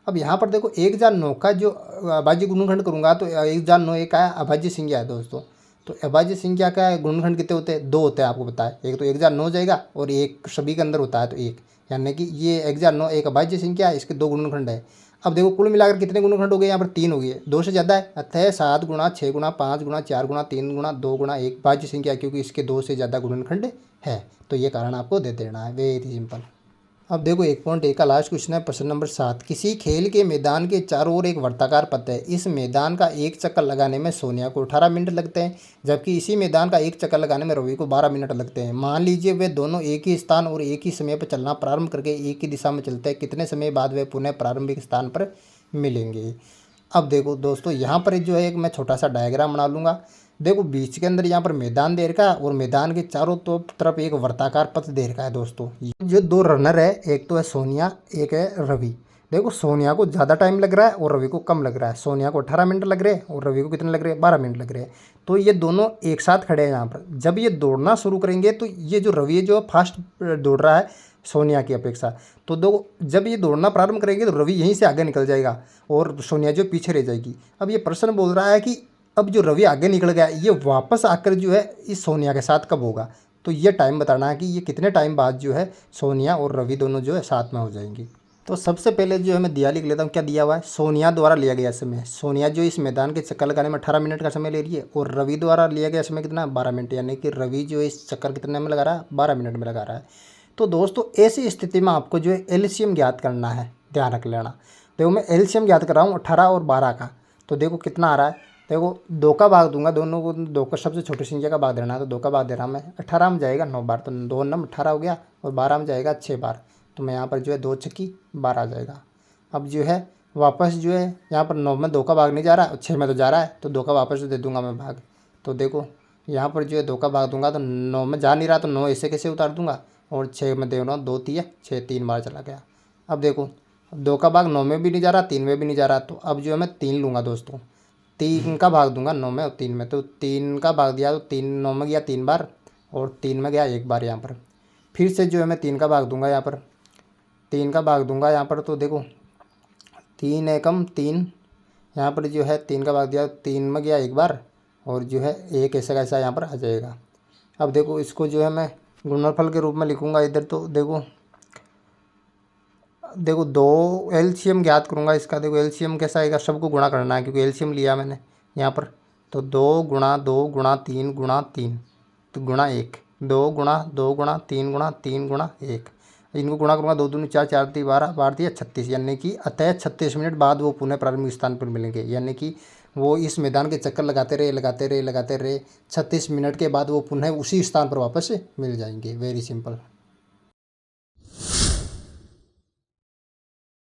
अब यहाँ पर देखो 1009 का जो अभाज्य गुणनखंड करूँगा तो 1009 एक आया अभाज्य संख्या है दोस्तों। तो अभाज्य संख्या का गुणनखंड कितने होते हैं, 2 होते हैं, आपको पता है। एक तो 1009 जाएगा और एक सभी के अंदर होता है तो 1, यानी कि ये 1009 एक अभाज्य संख्या है, इसके 2 गुणनखंड है। अब देखो कुल मिलाकर कितने गुणनखंड हो गए, यहाँ पर 3 हो गए, 2 से ज़्यादा है, अतः 7 गुणा 6 गुणा 5 गुणा 4 गुणा 3 गुणा 2 गुणा 1 भाज्य संख्या, क्योंकि इसके 2 से ज़्यादा गुणनखंड है। तो ये कारण आपको दे देना है, वेरी सिंपल। अब देखो 1.1 का लास्ट क्वेश्चन है प्रश्न नंबर 7। किसी खेल के मैदान के चारों ओर एक वर्ताकार पथ है। इस मैदान का एक चक्कर लगाने में सोनिया को 18 मिनट लगते हैं, जबकि इसी मैदान का एक चक्कर लगाने में रवि को 12 मिनट लगते हैं। मान लीजिए वे दोनों एक ही स्थान और एक ही समय पर चलना प्रारंभ करके एक ही दिशा में चलते हैं। कितने समय बाद वे पुनः प्रारंभिक स्थान पर मिलेंगे। अब देखो दोस्तों, यहाँ पर जो है एक मैं छोटा सा डायग्राम बना लूँगा। देखो बीच के अंदर यहाँ पर मैदान दे रखा है और मैदान के चारों तरफ एक वर्ताकार पथ दे रखा है। दोस्तों जो दो रनर है, एक तो है सोनिया, एक है रवि। देखो सोनिया को ज़्यादा टाइम लग रहा है और रवि को कम लग रहा है। सोनिया को 18 मिनट लग रहे हैं और रवि को कितने लग रहे हैं, 12 मिनट लग रहे हैं। तो ये दोनों एक साथ खड़े हैं यहाँ पर। जब ये दौड़ना शुरू करेंगे तो ये जो रवि है जो फास्ट दौड़ रहा है सोनिया की अपेक्षा, तो दो जब ये दौड़ना प्रारंभ करेंगे तो रवि यहीं से आगे निकल जाएगा और सोनिया जो पीछे रह जाएगी। अब ये प्रश्न बोल रहा है कि अब जो रवि आगे निकल गया ये वापस आकर जो है इस सोनिया के साथ कब होगा। तो ये टाइम बताना है कि ये कितने टाइम बाद जो है सोनिया और रवि दोनों जो है साथ में हो जाएंगी। तो सबसे पहले जो है मैं दिया लिख लेता हूँ। क्या दिया हुआ है, सोनिया द्वारा लिया गया समय। सोनिया जो इस मैदान के चक्कर लगाने में 18 मिनट का समय ले रही है और रवि द्वारा लिया गया समय कितना, 12 मिनट। यानी कि रवि जो इस चक्कर कितने में लगा रहा है, 12 मिनट में लगा रहा है। तो दोस्तों ऐसी स्थिति में आपको जो है एलसीएम ज्ञात करना है, ध्यान रख लेना। देखो मैं एलसीएम ज्ञात कर रहा हूँ 18 और 12 का। तो देखो कितना आ रहा है, देखो 2 का भाग दूंगा, दोनों को 2 का सबसे छोटी संख्या का भाग देना है। तो 2 का भाग दे रहा हूँ मैं, 18 में जाएगा 9 बार, तो 2 नम 18 हो गया और 12 में जाएगा 6 बार। तो मैं यहाँ पर जो है 2 छक्की 12 आ जाएगा। अब जो है वापस जो है यहाँ पर 9 में 2 का भाग नहीं जा रहा, 6 में तो जा रहा है, तो 2 का वापस दे दूंगा मैं भाग। तो देखो यहाँ पर जो है 2 का भाग दूंगा तो 9 में जा नहीं रहा, तो 9 ऐसे कैसे उतार दूंगा और 6 में दे रहा हूँ, 2 3 6, 3 बार चला गया। अब देखो 2 का भाग 9 में भी नहीं जा रहा, 3 में भी नहीं जा रहा, तो अब जो है मैं 3 लूँगा दोस्तों। 3 का भाग दूंगा 9 में और 3 में, तो 3 का भाग दिया तो 3 9 में गया 3 बार और 3 में गया 1 बार। यहाँ पर फिर से जो है मैं 3 का भाग दूंगा, यहाँ पर 3 का भाग दूंगा यहाँ पर। तो देखो 3 एकम 3, यहाँ पर जो है 3 का भाग दिया 3 में गया 1 बार और जो है 1 ऐसा कैसा यहाँ पर आ जाएगा। अब देखो इसको जो है मैं गुणनफल के रूप में लिखूँगा इधर। तो देखो 2 एलसीएम ज्ञात करूँगा इसका। देखो एलसीएम कैसा आएगा, सबको गुणा करना है क्योंकि एलसीएम लिया मैंने यहाँ पर। तो 2 गुणा 2 गुणा 3 गुणा 3 तो गुणा 1, 2 गुणा 2 गुणा 3 गुणा 3 गुणा 1। इनको गुणा करूँगा 2 दूनी 4, 4 3 12, 12 दिया 36। यानी कि अतः 36 मिनट बाद वो पुनः प्रारंभिक स्थान पर मिलेंगे। यानी कि वो इस मैदान के चक्कर लगाते रहे 36 मिनट के बाद वो पुनः उसी स्थान पर वापस मिल जाएंगे। Very simple.